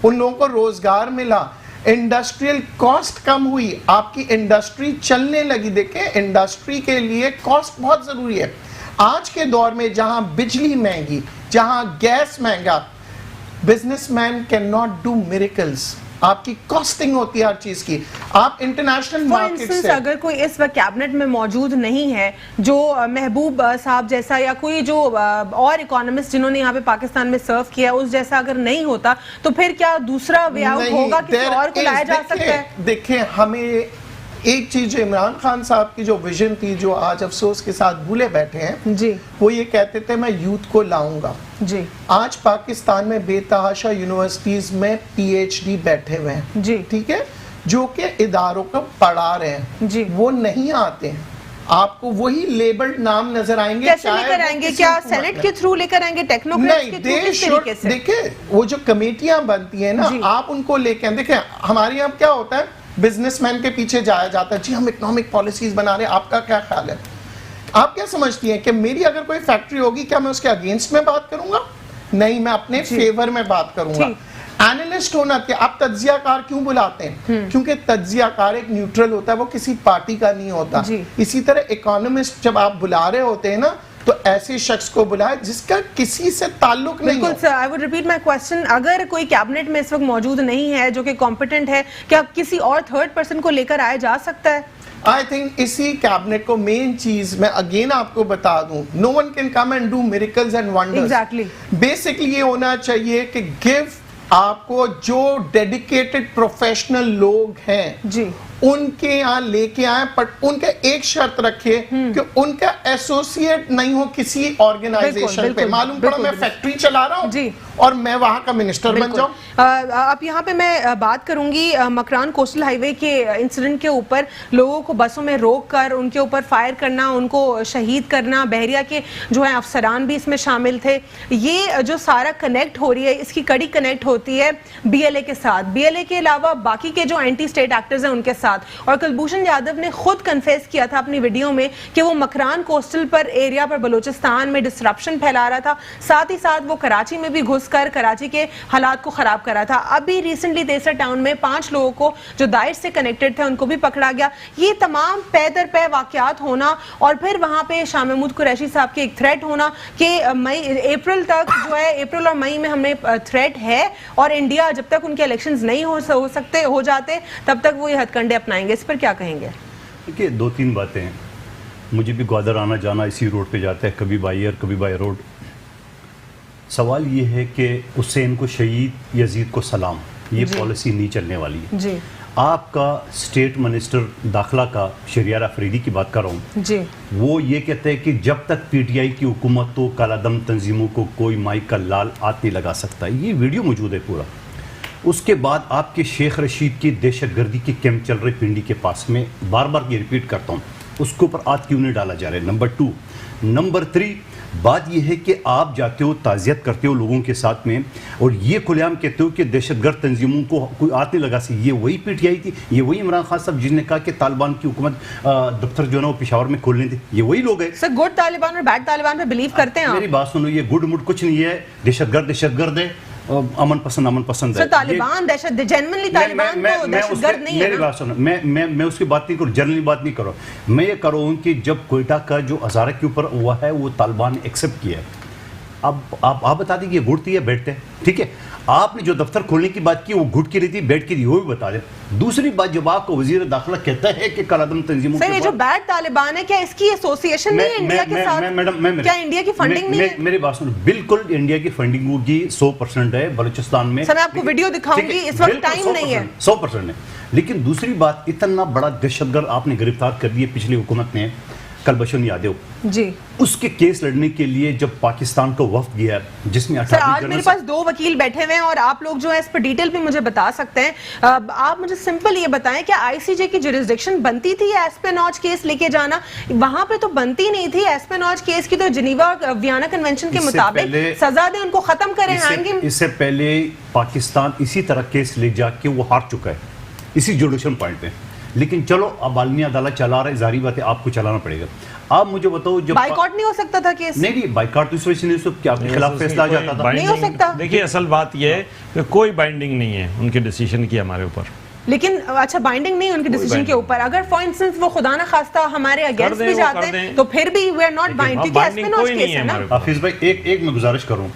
ان لوگوں کو روزگار ملا, انڈسٹریل کاسٹ کم ہوئی, آپ کی انڈسٹری چلنے لگی. دیکھیں, انڈسٹری کے لیے کاسٹ بہت ضروری ہے. آج کے دور میں جہاں بجلی مہنگی, جہاں گیس مہنگا, business man can not do miracles. آپ کی کاسٹنگ ہوتی ہے ہر چیز کی. آپ انٹرنیشنل مارکیٹ سے اگر کوئی اس وقت کیبنٹ میں موجود نہیں ہے جو محبوب صاحب جیسا, یا کوئی جو اور اکانومسٹ جنہوں نے یہاں پہ پاکستان میں سرو کیا اس جیسا اگر نہیں ہوتا, تو پھر کیا دوسرا وے آؤٹ ہوگا, کسی اور کو لایا جا سکتا ہے؟ دیکھیں, ہمیں ایک چیز جو عمران خان صاحب کی جو ویژن تھی, جو آج افسوس کے ساتھ بھولے بیٹھے ہیں, جی وہ یہ کہتے تھے میں یوتھ کو لاؤں گا. جی آج پاکستان میں بے تحاشا یونیورسٹیز میں پی ایچ ڈی بیٹھے ہوئے ہیں, جی ٹھیک ہے, جو کہ اداروں کو پڑھا رہے ہیں, جی وہ نہیں آتے ہیں. آپ کو وہی لیبلڈ نام نظر آئیں گے. کیسے لے کر آئیں گے؟ کیا سینٹ کے تھرو لے کر آئیں گے, ٹیکنوکریٹس کے تھرو, کس طریقے سے؟ دیکھیں, وہ جو کمیٹیاں بنتی ہیں نا, آپ ان کو لے کے, دیکھیں ہمارے یہاں کیا ہوتا ہے, بزنس مین کے پیچھے جایا جاتا ہے, جی ہم اکنامک پالیسیز بنا رہے ہیں, آپ کا کیا خیال ہے؟ آپ کیا سمجھتی ہیں کہ میری اگر کوئی فیکٹری ہوگی کیا میں اس کے اگینسٹ میں بات کروں گا؟ نہیں, میں اپنے فیور میں بات کروں گا. اینالسٹ ہونا کہ آپ تجزیہ کار کیوں بلاتے ہیں؟ کیونکہ تجزیہ کار ایک نیوٹرل ہوتا ہے, وہ کسی پارٹی کا نہیں ہوتا. اسی طرح اکانومسٹ جب آپ بلا رہے ہوتے ہیں نا, تو ایسے شخص کو بلائے جس کا کسی سے تعلق نہیں ہو. بالکل sir, I would repeat my question, اگر کوئی کیبنٹ میں اس وقت موجود نہیں ہے جو کہ کمپیٹنٹ ہے, کیا کسی اور تھرڈ پرسن کو لے کر آیا جا سکتا ہے؟ I think اسی کیبنٹ کو مین چیز میں اگین آپ کو بتا دوں, no one can come and do miracles and wonders. Exactly. Basically یہ ہونا چاہیے کہ give آپ کو جو ڈیڈیکیٹڈ پروفیشنل لوگ ہیں, جی ان کے یہاں لے کے آئیں, بٹ ان کا ایک شرط رکھے کہ ان کا ایسوسیٹ نہیں ہو کسی آرگنائزیشن پہ. معلوم پڑا میں فیکٹری چلا رہا ہوں اور میں وہاں کا منسٹر بن جاؤں. اب یہاں پہ میں بات کروں گی مکران کوسٹل ہائی وے کے انسیڈنٹ کے اوپر, لوگوں کو بسوں میں روک کر ان کے اوپر فائر کرنا, ان کو شہید کرنا, بحریہ کے جو ہیں افسران بھی اس میں شامل تھے. یہ جو سارا کنیکٹ ہو رہی ہے, اس کی کڑی کنیکٹ ہوتی ہے بی ایل اے کے ساتھ. بی ایل اے کے علاوہ باقی کے جو اینٹی اسٹیٹ ایکٹرز ہیں ان کے ساتھ. ساتھ. اور کلبھوشن یادو نے خود کنفیس کیا تھا اپنی ویڈیو میں کہ وہ مکران کوسٹل پر ایریا پر بلوچستان میں ڈسرپشن پھیلا رہا تھا, ساتھ ہی ساتھ وہ کراچی میں بھی گھس کر کراچی کے حالات کو خراب کر رہا تھا. ابھی ریسنٹلی دیسر ٹاؤن میں 5 لوگوں کو جو داعش سے کنیکٹڈ تھے ان کو بھی پکڑا گیا. یہ تمام پے در پے واقعات ہونا اور پھر وہاں پہ شاہ محمود قریشی صاحب کے ایک تھریٹ ہونا کہ اپریل تک جو ہے, اپریل اور مئی میں ہمیں تھریٹ ہے اور انڈیا جب تک ان کے الیکشنز نہیں ہو جاتے تب تک وہ یہ ہتھ کنڈے اپنائیں گے. اس پر کیا کہیں گے؟ دیکھیے 2-3 باتیں ہیں. مجھے بھی گوادر آنا جانا اسی روڈ پہ جاتا ہے, کبھی بائی ایئر کبھی بائی روڈ. سوال یہ ہے کہ حسین کو شہید, یزید کو سلام, یہ پالیسی نہیں چلنے والی ہے. جی آپ کا اسٹیٹ منسٹر داخلہ کا شہریار افریدی کی بات کر رہا ہوں, جی وہ یہ کہتے ہیں کہ جب تک پی ٹی آئی کی حکومت تو کالعدم تنظیموں کو کوئی مائی کا لال ہاتھ نہیں لگا سکتا. یہ ویڈیو موجود ہے پورا. اس کے بعد آپ کے شیخ رشید کی دہشت گردی کے کیمپ چل رہے پنڈی کے پاس میں, بار بار یہ ریپیٹ کرتا ہوں, اس کے اوپر ہاتھ کیوں نہیں ڈالا جا رہا ہے؟ نمبر 2. نمبر 3 بات یہ ہے کہ آپ جاتے ہو تعزیت کرتے ہو لوگوں کے ساتھ میں اور یہ کھلے عام کہتے ہو کہ دہشت گرد تنظیموں کو کوئی ہاتھ نہیں لگا سکتی. یہ وہی پی ٹی آئی تھی, یہ وہی عمران خان صاحب جن نے کہا کہ طالبان کی حکومت دفتر جو ہے نا وہ پشاور میں کھولنے تھے, یہ وہی لوگ ہیں. سر گڈ طالبان اور بیڈ طالبان پہ بلیو کرتے ہیں آپ؟ میری بات سنو, یہ گڈ مڈ کچھ نہیں ہے. دہشت گرد ہے, امن پسند ہے. طالبان دہشت جنرلی طالبان تو دہشت گرد نہیں ہے. میری بات سنو, میں اس کی بات نہیں کروں, جنرلی بات نہیں کروں. میں یہ کروں ہوں کہ جب کوئٹہ کا جو ہزارہ کے اوپر ہوا ہے وہ طالبان نے ایکسیپٹ کیا ہے. اب آپ بتا دیں کہ یہ گھٹتی ہے بیٹھتے ہیں, ٹھیک ہے. آپ نے جو دفتر کھولنے کی بات کی وہ گھٹ کی رہی تھی, بیٹھ کے رہی, وہ بھی بتا دیں. دوسری بات, جب آپ کو وزیر داخلہ کہتا ہے کہ کالعدم تنظیموں سر یہ جو بیڈ طالبان ہے کیا اس کی ایسوسیشن نہیں ہے انڈیا کے ساتھ؟ کیا انڈیا کی فنڈنگ نہیں ہے؟ میری بات سنو, بالکل انڈیا کی فنڈنگ ہوگی 100% ہے بلوچستان میں. سر میں آپ کو ویڈیو دکھاؤں گی, اس وقت ٹائم نہیں ہے. 100% ہے. لیکن دوسری بات, اتنا بڑا دہشت گرد آپ نے گرفتار کر دیا پچھلی حکومت نے, کلبھوشن یادو, جی اس کے کیس لڑنے کے لیے جب پاکستان کا وفد گیا جس میں سر آج میرے پاس 2 وکیل بیٹھے ہوئے ہیں اور آپ لوگ جو ہے اس پر ڈیٹیل بھی مجھے بتا سکتے ہیں. آپ مجھے سمپل یہ بتائیں کہ آئی سی جے کی جوریسڈکشن بنتی تھی ایسپیناج کیس لے کے جانا؟ وہاں پہ تو بنتی نہیں تھی. ایسپیناج کیس کی تو جنیوا ویانا کنونشن کے مطابق سزا دیں, ان کو ختم کریں. اس سے پہلے پاکستان اسی طرح کیس لے جا کے وہ ہار چکا ہے اسی جوڈیشل پوائنٹ پہ. لیکن چلو اب عالمی عدالت چلا رہے, ظاہری بات ہے آپ کو چلانا پڑے گا. آپ مجھے بتاؤ, جب بائیکاٹ نہیں ہو سکتا تھا کیس؟ نہیں بائیکاٹ اس وجہ سے نہیں, کہ آپ کے خلاف فیصلہ آ جاتا تھا. نہیں ہو سکتا. دیکھیے اصل بات یہ ہے کہ کوئی بائنڈنگ نہیں ہے ان کے ڈیسیژن کی ہمارے اوپر. لیکن اچھا بائنڈنگ نہیں ان کے ڈیسیژن کے اوپر, اگر فار انسٹنس وہ خدا نہ خواستہ ہمارے اگینسٹ بھی جاتے ہیں تو پھر بھی وی آر ناٹ بائنڈ, کیونکہ ایسپیناج کیس ہے نا. حافظ بھائی ایک میں گزارش کروں,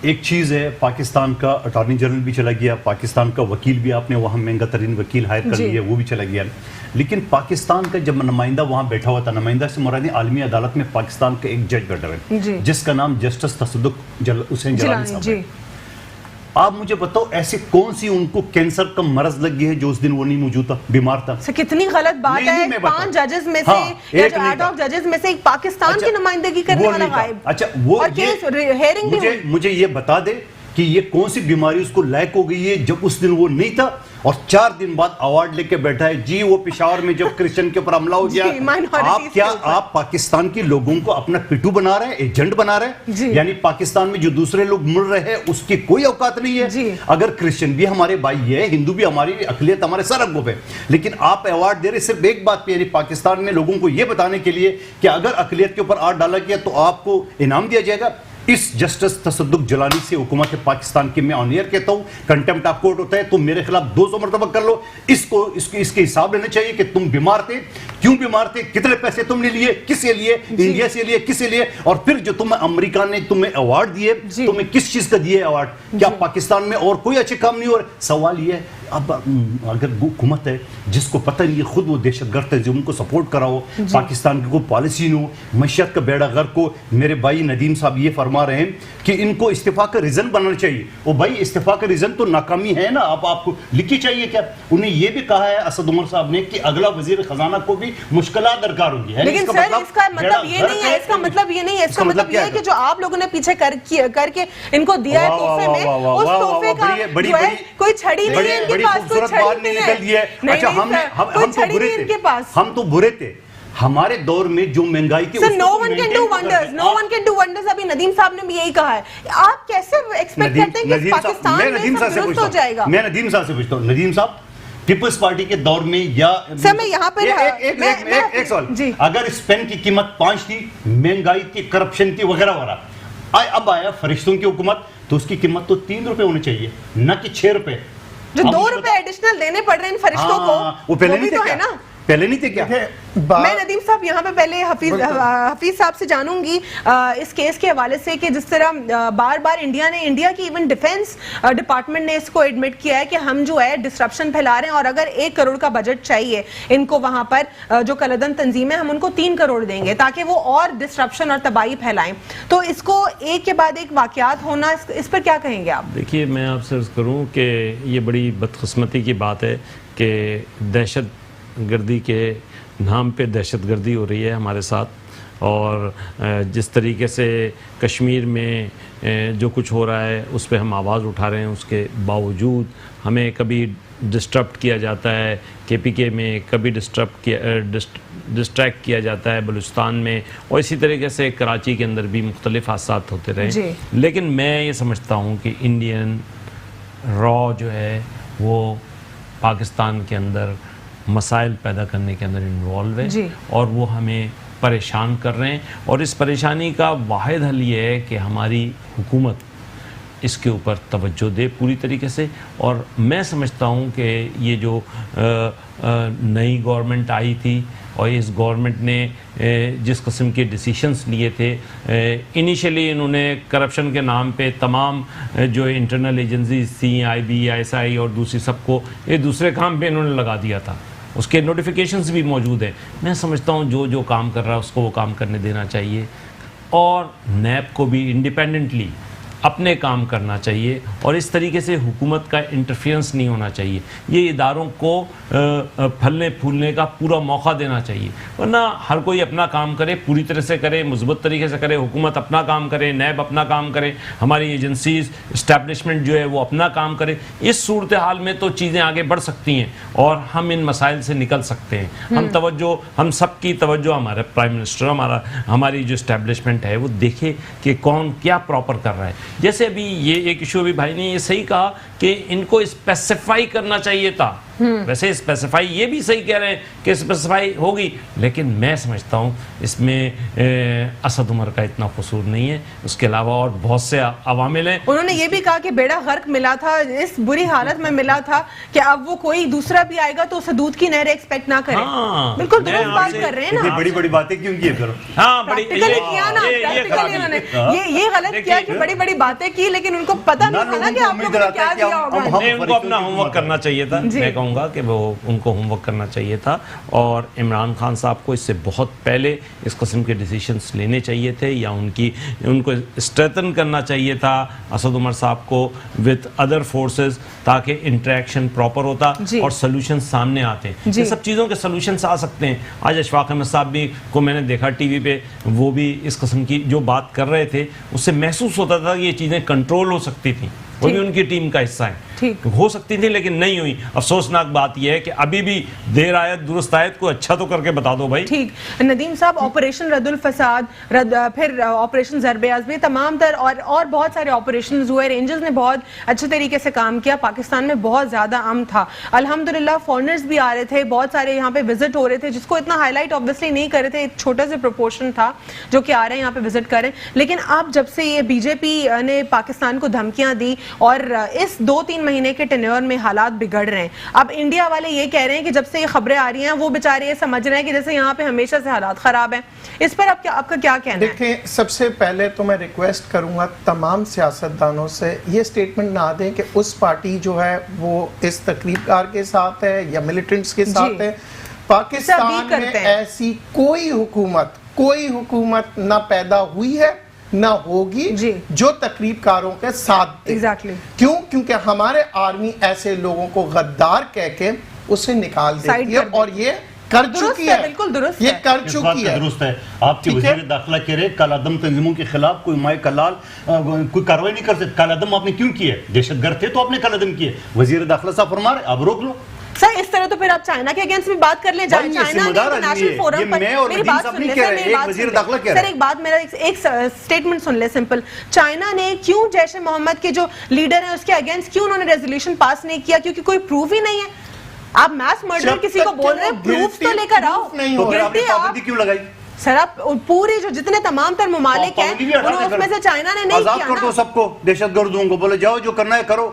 ایک چیز ہے, پاکستان کا اٹارنی جنرل بھی چلا گیا, پاکستان کا وکیل بھی آپ نے وہاں مہنگا ترین وکیل ہائر کر لیا, وہ بھی چلا گیا. لیکن پاکستان کا جب نمائندہ وہاں بیٹھا ہوا تھا, نمائندہ سے مراد عالمی عدالت میں پاکستان کا ایک جج بیٹھا ہے جس کا نام جسٹس تصدق حسین جلانی صاحب ہے. آپ مجھے بتاؤ ایسی کون سی ان کو کینسر کا مرض لگ گیا ہے جو اس دن وہ نہیں موجود تھا, بیمار تھا؟ کتنی غلط بات ہے, 5 ججز میں سے یا جو ایڈ آف ججز میں سے ایک پاکستان کی نمائندگی کرنے والا غائب. اچھا وہ مجھے یہ بتا دے کہ یہ کون سی بیماری اس کو لائق ہو گئی ہے جب اس دن وہ نہیں تھا اور 4 دن بعد ایوارڈ لے کے بیٹھا ہے. جی وہ پشاور میں جب کرسچن کے اوپر حملہ ہو گیا, آپ پاکستان کے لوگوں کو اپنا پٹو بنا رہے ہیں, ایجنٹ بنا رہے ہیں, یعنی پاکستان میں جو دوسرے لوگ مر رہے ہیں اس کی کوئی اوقات نہیں ہے. اگر کرسچن بھی ہمارے بھائی ہے, ہندو بھی ہماری اقلیت ہمارے سر اگوں پہ, لیکن آپ ایوارڈ دے رہے صرف ایک بات پہ, یعنی پاکستان میں لوگوں کو یہ بتانے کے لیے کہ اگر اقلیت کے اوپر ہاتھ ڈالا گیا تو آپ کو انعام دیا جائے گا. اس جسٹس تصدق جلانی سے حکومت پاکستان کے میں آنیئر کہتا ہوں, کنٹمپٹ آف کورٹ ہوتا ہے, تم میرے خلاف 200 مرتبہ کر لو. اس کے حساب لینا چاہیے کہ تم بیمار تھے, کیوں بیمار تھے, کتنے پیسے تم نے لیے, کس لیے لیے, انڈیا سے لیے, کس لیے, اور پھر جو تمہیں امریکہ نے تمہیں ایوارڈ دیے, تمہیں کس چیز کا دیے ایوارڈ؟ کیا پاکستان میں اور کوئی اچھے کام نہیں ہو رہے؟ سوال یہ ہے, اب اگر حکومت ہے جس کو پتہ نہیں ہے, خود وہ دہشت گرد تنظیموں کو سپورٹ کرا ہو, پاکستان کی کوئی پالیسی نہ ہو, معیشت کا بیڑا غرق ہو. میرے بھائی ندیم صاحب یہ فرما رہے ہیں کہ ان کو استعفیٰ کا ریزن بنانا چاہیے. وہ بھائی استعفیٰ کا ریزن تو ناکامی ہے نا, آپ کو لکھی چاہیے کیا؟ انہیں یہ بھی کہا ہے اسد عمر صاحب نے کہ اگلا وزیر خزانہ کو بھی مشکلات درکار ہوں گی. لیکن سر اس کا مطلب یہ نہیں ہے, اس کا مطلب یہ نہیں ہے, اس کا مطلب یہ ہے کہ جو آپ لوگوں نے پیچھے کر کے ان کو دیا ہے تحفے میں, اس تحفے کا جو ہے کوئی چھڑی نہیں ہے ان کے پاس, کوئی چھڑی نہیں ہے. اچھا ہم تو برے تھے ہمارے دور میں جو مہنگائی کی, no one can do wonders. ابھی ندیم صاحب نے بھی یہی کہا ہے. آپ کیسے ایکسپیکٹ کرتے ہیں کہ پاکستان میں سب درست ہو جائے گا؟ میں ندیم صاحب سے پوچھتا ہوں, ندیم صاحب پیپلز پارٹی کے دور میں یا سر میں یہاں پر ایک سوال، اگر اس پین کی قیمت 5 تھی، مہنگائی تھی، کرپشن تھی وغیرہ وغیرہ، اب آیا فرشتوں کی حکومت تو اس کی قیمت تو 3 روپے ہونی چاہیے نہ کہ 6 روپے، جو 2 روپے ایڈیشنل دینے پڑ رہے ہیں ان فرشتوں کو، وہ پہلے بھی نہیں تو تھے ہے نا، پہلے نہیں تھے کیا؟ میں ندیم صاحب یہاں پہ پہلے حفیظ صاحب سے جانوں گی اس کیس کے حوالے سے کہ جس طرح بار بار انڈیا کی ایون ڈیفنس ڈپارٹمنٹ نے اس کو ایڈمٹ کیا ہے کہ ہم جو ہے ڈسرپشن پھیلا رہے ہیں، اور اگر 1 کروڑ کا بجٹ چاہیے ان کو وہاں پر جو کلدن تنظیم ہے، ہم ان کو 3 کروڑ دیں گے تاکہ وہ اور ڈسرپشن اور تباہی پھیلائیں. تو اس کو ایک کے بعد ایک واقعات ہونا، اس پر کیا کہیں گے آپ؟ دیکھیے میں آپ سے عرض کروں کہ یہ بڑی بدقسمتی کی بات ہے کہ دہشت گردی کے نام پہ دہشت گردی ہو رہی ہے ہمارے ساتھ، اور جس طریقے سے کشمیر میں جو کچھ ہو رہا ہے اس پہ ہم آواز اٹھا رہے ہیں، اس کے باوجود ہمیں کبھی ڈسٹرپٹ کیا جاتا ہے KPK میں، کبھی ڈسٹریکٹ کیا جاتا ہے بلوچستان میں، اور اسی طریقے سے کراچی کے اندر بھی مختلف حادثات ہوتے رہے. لیکن میں یہ سمجھتا ہوں کہ انڈین را جو ہے وہ پاکستان کے اندر مسائل پیدا کرنے کے اندر انوالو ہے، اور وہ ہمیں پریشان کر رہے ہیں، اور اس پریشانی کا واحد حل یہ ہے کہ ہماری حکومت اس کے اوپر توجہ دے پوری طریقے سے. اور میں سمجھتا ہوں کہ یہ جو نئی گورنمنٹ آئی تھی اور اس گورنمنٹ نے جس قسم کے ڈیسیشنز لیے تھے، انیشلی انہوں نے کرپشن کے نام پہ تمام جو انٹرنل ایجنسیز تھیں، IB ISI اور دوسری سب کو ایک دوسرے کام پہ انہوں نے لگا دیا تھا، اس کے نوٹیفیکیشنز بھی موجود ہیں. میں سمجھتا ہوں جو کام کر رہا ہے اس کو وہ کام کرنے دینا چاہیے، اور نیب کو بھی انڈیپینڈنٹلی اپنے کام کرنا چاہیے، اور اس طریقے سے حکومت کا انٹرفیئرنس نہیں ہونا چاہیے. یہ اداروں کو پھلنے پھولنے کا پورا موقع دینا چاہیے، ورنہ ہر کوئی اپنا کام کرے، پوری طرح سے کرے، مثبت طریقے سے کرے، حکومت اپنا کام کرے، نیب اپنا کام کرے، ہماری ایجنسیز اسٹیبلشمنٹ جو ہے وہ اپنا کام کرے. اس صورتحال میں تو چیزیں آگے بڑھ سکتی ہیں اور ہم ان مسائل سے نکل سکتے ہیں. ہم سب کی توجہ، ہمارے پرائم منسٹر، ہماری جو اسٹیبلشمنٹ ہے وہ دیکھے کہ کون کیا پراپر کر رہا ہے. جیسے ابھی یہ ایک ایشو ابھی بھائی نے یہ صحیح کہا کہ ان کو اسپیسیفائی کرنا چاہیے تھا. ویسے اسپیسیفائی یہ بھی صحیح کہہ رہے ہیں کہ اسپیسیفائی ہوگی، لیکن میں سمجھتا ہوں اس میں اسد عمر کا اتنا قصور نہیں ہے، اس کے علاوہ اور بہت سے عوامل ہیں. انہوں نے یہ بھی کہا کہ بیڑا غرق ملا تھا، اس بری حالت میں ملا تھا کہ اب وہ کوئی دوسرا بھی آئے گا تو اسے دودھ کی نہر ایکسپیکٹ نہ کرے. بالکل درست بات کر رہے ہیں نا. بڑی بڑی باتیں کیوں کی پھر؟ یہ غلط کیا کہ بڑی بڑی باتیں کی، لیکن ان کو پتہ نہیں تھا نا کہ آپ لوگوں نے کیا دیا ہوگا. ان کو اپنا ہوم ورک کرنا چاہیے تھا. میں کہوں گا کہ وہ ان کو ہوم ورک کرنا چاہیے تھا، اور عمران خان صاحب کو اس سے بہت پہلے اس قسم کے ڈیسیشنز لینے چاہیے تھے، یا ان کو اسٹریتن کرنا چاہیے تھا اسد عمر صاحب کو وتھ ادر فورسز، تاکہ انٹریکشن پراپر ہوتا اور سلوشن سامنے آتے. یہ سب چیزوں کے سلوشنز آ سکتے ہیں. آج اشفاق احمد صاحب بھی کو میں نے دیکھا ٹی وی پہ، وہ بھی اس قسم کی جو بات کر رہے تھے اس سے محسوس ہوتا تھا کہ یہ چیزیں کنٹرول ہو سکتی تھیں. وہ بھی ان کی ٹیم کا حصہ ہیں، ہو سکتی تھی لیکن نہیں ہوئی. افسوسناک بات یہ ہے کہ ابھی بھی دیر آیت درست آیت کو اچھا تو کر کے بتا دو بھائی. ٹھیک. ندیم صاحب، آپریشن رد الفساد، پھر آپریشن ضرب عضب، تمام تر اور بہت سارے آپریشنز ہوئے. رینجرز نے بہت اچھے طریقے سے کام کیا. پاکستان میں بہت زیادہ امن تھا الحمدللہ. فارنرز بھی آ رہے تھے، بہت سارے یہاں پہ وزٹ ہو رہے تھے، جس کو اتنا ہائی لائٹ آبویسلی نہیں کر رہے تھے. ایک چھوٹا سا پروپورشن تھا جو کہ آ رہے ہیں یہاں پہ وزٹ کر رہے ہیں. لیکن اب جب سے یہ BJP نے پاکستان کو دھمکیاں دی اور اس 2-3 مہینے کے ٹینیور میں حالات بگڑ رہے ہیں، اب انڈیا والے یہ کہہ رہے ہیں کہ جب سے یہ خبریں آ رہی ہیں وہ بیچارے یہ سمجھ رہے ہیں کہ جیسے یہاں پہ ہمیشہ سے حالات خراب ہیں. اس پر آپ کا کیا کہنا ہے؟ دیکھیں، سب سے پہلے تو میں ریکویسٹ کروں گا تمام سیاستدانوں سے یہ سٹیٹمنٹ نہ دیں کہ اس پارٹی جو ہے وہ اس تقریب کار کے ساتھ ہے یا ملیٹنٹس کے ساتھ ہے. پاکستان میں ایسی کوئی حکومت نہ پیدا ہوئی ہے نہ ہوگی جو تقریب کاروں کے ساتھ دے. کیونکہ ہمارے آرمی ایسے لوگوں کو غدار کہہ کے اسے نکال دیتی ہے، اور یہ کر چکی ہے. بالکل درست، یہ کر چکی ہے. درست ہے. آپ کے وزیر داخلہ کہہ رہے کال عدم تنظیموں کے خلاف کوئی مائع کلال کوئی کارروائی نہیں کر سکتے. کال عدم آپ نے کیوں کی ہے؟ دہشت گرد تھے تو آپ نے کال عدم کی ہے. وزیر داخلہ صاحب فرما رہے اب روک لو. سر اس طرح تو پھر آپ چائنا کے اگینسٹ بھی بات کر لیں. چائنا نے انٹرنیشنل فورم پر میری بات سن لیں سر، ایک بات میرا ایک سٹیٹمنٹ سن لیں سمپل. چائنا نے کیوں جیش محمد کے جو لیڈر ہیں اس کے اگینسٹ کیوں انہوں نے ریزولوشن پاس نہیں کیا؟ کیونکہ کوئی پروف ہی نہیں ہے. آپ میس مرڈر کسی کو بول رہے ہیں پروف تو لے کر آؤ. تو پھر آپ نے پابندی کیوں لگائی؟ سر آپ پوری جو جتنے تمام تر ممالک ہیں اس میں سے چائنا نے نہیں کیا. آزاد کر دو سب کو، دہشت گردوں کو بولے جاؤ جو کرنا ہے کرو.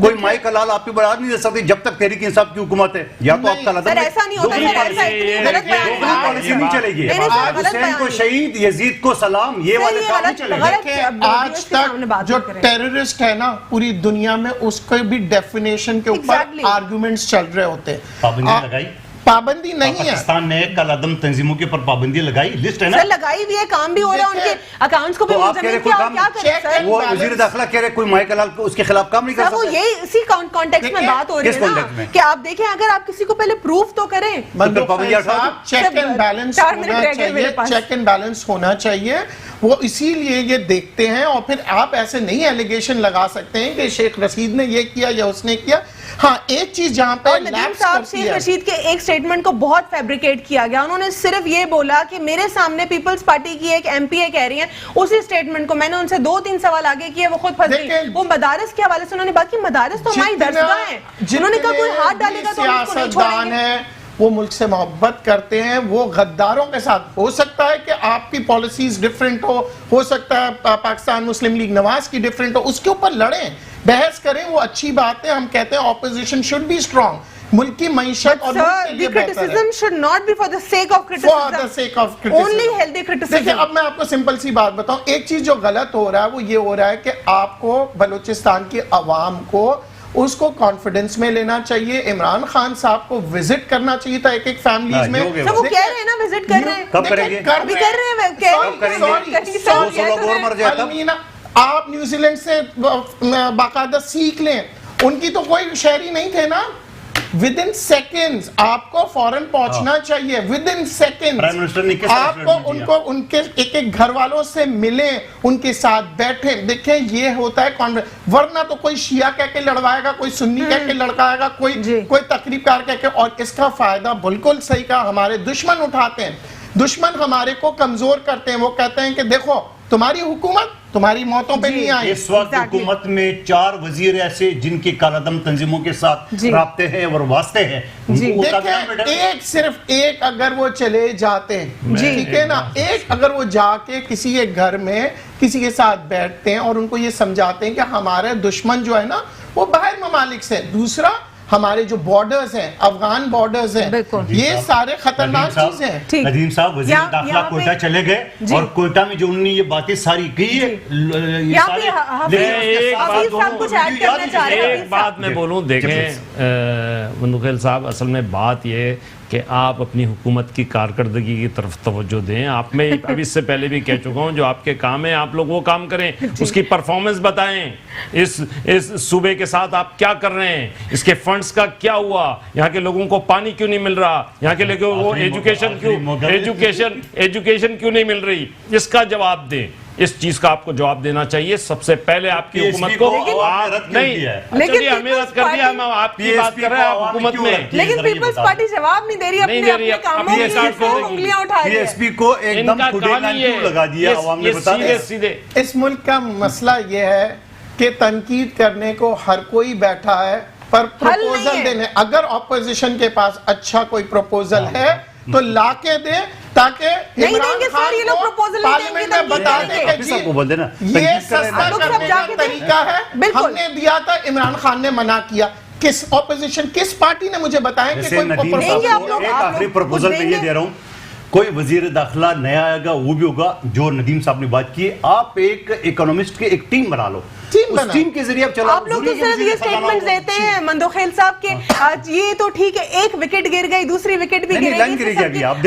کوئی مائی کا لال آپ کی براد نہیں دے سکتی جب تک تحریک انصاف کی حکومت ہے. یا تو آپ کا سر ایسا نہیں ہوتا سر، ایسا اتنی غلط بیان پالیسی نہیں چلے گی. حسین کو شہید، یزید کو سلام، یہ والے کام نہیں چلے گی. آج تک جو ٹیررسٹ ہے نا پوری دنیا میں، اس کو بھی ڈیفینیشن کے اوپر آرگومنٹس چل رہے ہوتے ہیں. پابندی لگائی؟ پابندی نہیں ہے. پاکستان نے کل عدم تنظیموں کے اوپر پابندی لگائی، لسٹ ہے نا. سر لگائی ہوئی ہے، کام بھی ہو رہا ہے، ان کے اکاؤنٹس کو بھی منظم کیا. کیا کریں سر؟ وہ وزیر داخلہ کہہ رہے کوئی مائی کا لال اس کے خلاف کام نہیں کر سکتا. وہ یہی اسی کانٹیکس میں بات ہو رہی ہے نا کہ آپ دیکھیں اگر آپ کسی کو پہلے پروف تو کریں. چیک اینڈ بیلنس ہونا چاہیے، چیک اینڈ بیلنس ہونا چاہیے. وہ اسی لیے یہ دیکھتے ہیں، اور پھر آپ ایسے نہیں ایلیگیشن لگا سکتے ہیں کہ شیخ رشید نے یہ کیا یا اس نے کیا. ہاں ایک چیز جہاں پہ ندیم صاحب شیخ رشید کے ایک سٹیٹمنٹ کو بہت فیبریکیٹ کیا گیا. انہوں نے صرف یہ بولا کہ میرے سامنے پیپلز پارٹی کی ایک ایم پی اے کہہ رہی ہیں، اسی سٹیٹمنٹ کو میں نے ان سے 2-3 سوال آگے کیے، وہ خود پھنس گئی. وہ مدارس کے حوالے سے انہوں نے باقی مدارس تو ہماری درسگاہ ہیں، انہوں نے کہا کوئی ہاتھ ڈالے گا تو ہم اس کو نہیں چھوڑیں گے. وہ ملک سے محبت کرتے ہیں، وہ غداروں کے ساتھ ہو سکتا ہے کہ آپ کی پالیسیز ڈیفرنٹ ہو سکتا ہے پاکستان مسلم لیگ نواز کی ڈیفرنٹ ہو، اس کے اوپر لڑیں، بحث کریں، وہ اچھی بات ہے. ہم کہتے ہیں اپوزیشن شوڈ بی اسٹرانگ. ملک کی معیشت اور ملک کے لیے بہتر ہے. criticism should not be for the sake of criticism. For the sake of criticism. Only healthy criticism. دیکھیں اب میں آپ کو سمپل سی بات بتاؤں. ایک چیز جو غلط ہو رہا ہے وہ یہ ہو رہا ہے کہ آپ کو بلوچستان کی عوام کو اس کو کانفیڈنس میں لینا چاہیے. عمران خان صاحب کو وزٹ کرنا چاہیے تھا ایک ایک فیملیز میں. سب وہ کہہ رہے ہیں نا وزٹ کر رہے ہیں. کب کریں گے؟ ابھی کر رہے ہیں. آپ نیوزی لینڈ سے باقاعدہ سیکھ لیں. ان کی تو کوئی شہری نہیں تھے نا. within seconds آپ کو فوراً پہنچنا چاہیے. within seconds آپ کو ان کے ایک ایک گھر والوں سے ملیں، ان کے ساتھ بیٹھیں. دیکھیں یہ ہوتا ہے ورنہ تو کوئی شیعہ کہہ کے لڑوائے گا، کوئی سنی کہہ کے لڑکائے گا، کوئی تقریب کار کہہ کے. اور اس کا فائدہ بالکل صحیح کا ہمارے دشمن اٹھاتے ہیں. دشمن ہمارے کو کمزور کرتے ہیں. وہ کہتے ہیں کہ دیکھو تمہاری حکومت تمہاری موتوں پہ نہیں آئی. اس وقت حکومت میں 4 وزیر ایسے جن کی کالعدم تنظیموں کے ساتھ رابطے ہیں اور واسطے ہیں. دیکھیں ایک صرف ایک اگر وہ چلے جاتے ہیں، ٹھیک ہے نا، ایک اگر وہ جا کے کسی ایک گھر میں کسی کے ساتھ بیٹھتے ہیں اور ان کو یہ سمجھاتے ہیں کہ ہمارے دشمن جو ہے نا وہ باہر ممالک سے. دوسرا ہمارے جو بارڈرز ہیں، افغان بارڈرز ہیں، یہ سارے خطرناک چیزیں ہیں. ندیم صاحب وزیر داخلہ کوئٹہ چلے گئے اور کوئٹہ میں جو انہوں نے یہ باتیں ساری کی ایک بات میں بولوں. دیکھیں مندوخیل صاحب، اصل میں بات یہ کہ آپ اپنی حکومت کی کارکردگی کی طرف توجہ دیں. آپ میں اب اس سے پہلے بھی کہہ چکا ہوں جو آپ کے کام ہیں آپ لوگ وہ کام کریں، اس کی پرفارمنس بتائیں. اس صوبے کے ساتھ آپ کیا کر رہے ہیں، اس کے فنڈز کا کیا ہوا، یہاں کے لوگوں کو پانی کیوں نہیں مل رہا، یہاں کے لوگوں کو ایجوکیشن کیوں نہیں مل رہی، اس کا جواب دیں. اس چیز کا آپ کو جواب دینا چاہیے سب سے پہلے آپ کی حکومت کو. نہیں چلیے ہمیں رد کر دیا، ہم آپ کی بات کر رہے ہیں حکومت میں. لیکن پیپلز پارٹی جواب نہیں دے رہی اپنے کاموں کی، انگلیاں اٹھا رہی ہے. پی ایس پی کو ایک دم کھٹے کان کیوں لگا دیا عوام نے؟ بتا دیں. اس ملک کا مسئلہ یہ ہے کہ تنقید کرنے کو ہر کوئی بیٹھا ہے پر پروپوزل دینے. اگر اپوزیشن کے پاس اچھا کوئی پروپوزل ہے تو لا کے دے تاکہ عمران خان کو پارلیمنٹ میں بتا دے کہ جی یہ سستا کرنے کا طریقہ ہے. ہم نے دیا تھا، عمران خان نے منع کیا. کس اپوزیشن کس پارٹی نے مجھے بتایا کہ کوئی ایک آخری پروپوزل میں یہ دے رہا ہوں، کوئی وزیر داخلہ نیا آئے گا وہ بھی ہوگا جو ندیم صاحب نے بات کی. آپ ایک اکونومسٹ کی ایک ٹیم بنا لو، اس ٹیم کے ذریعے آپ لوگ تو صرف یہ سٹیٹمنٹ دیتے ہیں مندوخیل صاحب کے یہ تو ٹھیک ہے ایک وکٹ گر گئی دوسری وکٹ بھی گر گئی. اب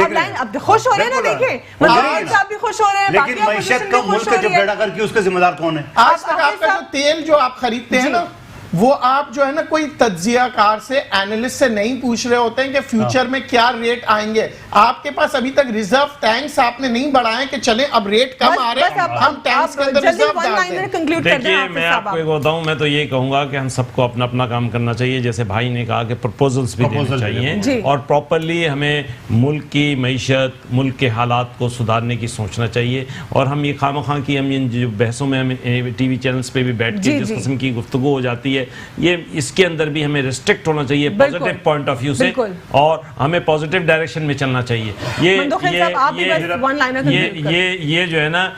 خوش ہو رہے ہیں نا، دیکھیں مندوخیل صاحب بھی خوش ہو رہے ہیں. لیکن معیشت کا ملک جو بیڑا کر کے اس کا ذمہ دار کون ہے؟ آج تک آپ کا جو تیل جو آپ خریدتے ہیں نا وہ آپ جو ہے نا کوئی تجزیہ کار سے اینالسٹ سے نہیں پوچھ رہے ہوتے ہیں کہ فیوچر میں کیا ریٹ آئیں گے. آپ کے پاس ابھی تک ریزرو ٹینکس آپ نے نہیں بڑھائے کہ چلیں اب ریٹ کم آ رہے ہیں ہم ٹینکس کے اندر ریزرو ڈالتے ہیں. دیکھیے میں آپ کو ایک بتاؤں، میں تو یہ کہوں گا کہ ہم سب کو اپنا اپنا کام کرنا چاہیے. جیسے بھائی نے کہا کہ پروپوزلز بھی دینے چاہیے اور پراپرلی ہمیں ملک کی معیشت، ملک کے حالات کو سدھارنے کی سوچنا چاہیے. اور ہم یہ خواہ مخواہ کی ہم جو بحثوں میں ہم ٹی وی چینلز پہ بھی بیٹھ کے جس قسم کی گفتگو ہو جاتی ہے یہ اس کے اندر بھی ہمیں ریسٹرکٹ ہونا چاہیے پازیٹیو پوائنٹ آف ویو سے, اور ہمیں پازیٹیو ڈائریکشن میں چلنا چاہیے. یہ جو ہے نا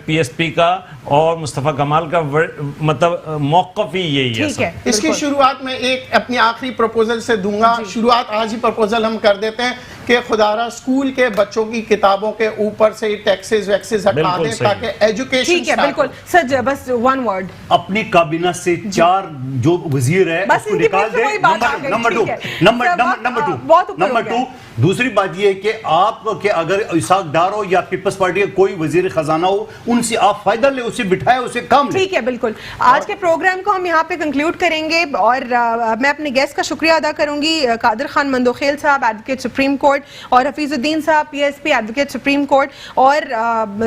پی ایس پی کا اور مصطفیٰ کمال کا مطلب موقف ہی یہی ہے. اس کی شروعات میں ایک اپنی آخری پروپوزل سے دوں گا. شروعات آج ہی پروپوزل ہم کر دیتے ہیں کہ خدا را اسکول کے بچوں کی کتابوں کے اوپر سے ٹیکسز ویکسز ہٹا دیں تاکہ ایجوکیشن. ٹھیک ہے, بالکل سر, بس ون ورڈ, اپنی کابینہ سے 4 جو وزیر ہے اس کو نکال دیں. نمبر 2 دوسری بات یہ ہے کہ آپ کے اگر اسحاق ڈار ہو یا پیپلز پارٹی کا کوئی وزیر خزانہ ہو, ان سے آپ فائدہ لیں, اسے بٹھائے, اسے کام لیں. ٹھیک ہے, بالکل. آج کے پروگرام کو ہم یہاں پہ کنکلوڈ کریں گے, اور میں اپنے گیسٹ کا شکریہ ادا کروں گی, قادر خان مندوخیل صاحب ایڈوکیٹ سپریم کورٹ, اور حفیظ الدین صاحب P S P advocate supreme court, اور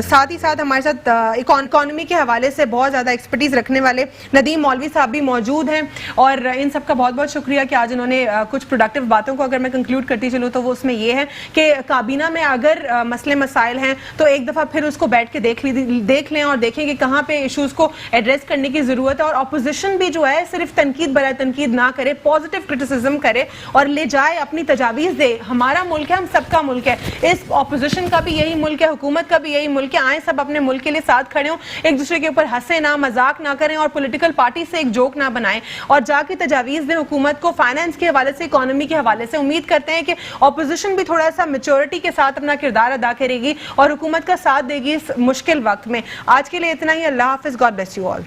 ساتھ ہی ساتھ ہمارے ساتھ اکانومی کے حوالے سے بہت زیادہ ایکسپرٹیز رکھنے والے ندیم مولوی صاحب بھی موجود ہیں. اور ان سب کا بہت بہت شکریہ کہ آج انہوں نے کچھ پروڈکٹیو باتوں کو اگر میں کنکلوڈ کرتی چلوں تو وہ اس میں یہ ہے کہ کابینہ میں اگر مسئلے مسائل ہیں تو ایک دفعہ پھر اس کو بیٹھ کے دیکھ لیں اور دیکھیں کہ کہاں پہ ایشوز کو ایڈریس کرنے کی ضرورت ہے, اور اپوزیشن بھی جو ہے صرف تنقید برائے تنقید نہ کرے, پازیٹیو کرٹیسزم کرے اور لے جائے, اپنی تجاویز دے. ہمارا ملک ہے, ہم سب کا ملک ہے, اس اپوزیشن کا بھی یہی ملک ہے, حکومت کا بھی یہی ملک ہے. آئیں سب اپنے ملک کے لیے ساتھ کھڑے ہوں, ایک دوسرے کے اوپر ہنسیں نہ, مذاق نہ کریں, اور پولیٹیکل پارٹی سے ایک جوک نہ بنائیں, اور جا کے تجاویز دیں حکومت کو فائنانس کے حوالے سے, اکانومی کے حوالے سے. امید کرتے ہیں کہ اپوزیشن بھی تھوڑا سا میچورٹی کے ساتھ اپنا کردار ادا کرے گی اور حکومت کا ساتھ دے گی اس مشکل وقت میں. آج کے لیے اتنا ہی. اللہ حافظ. God bless you all.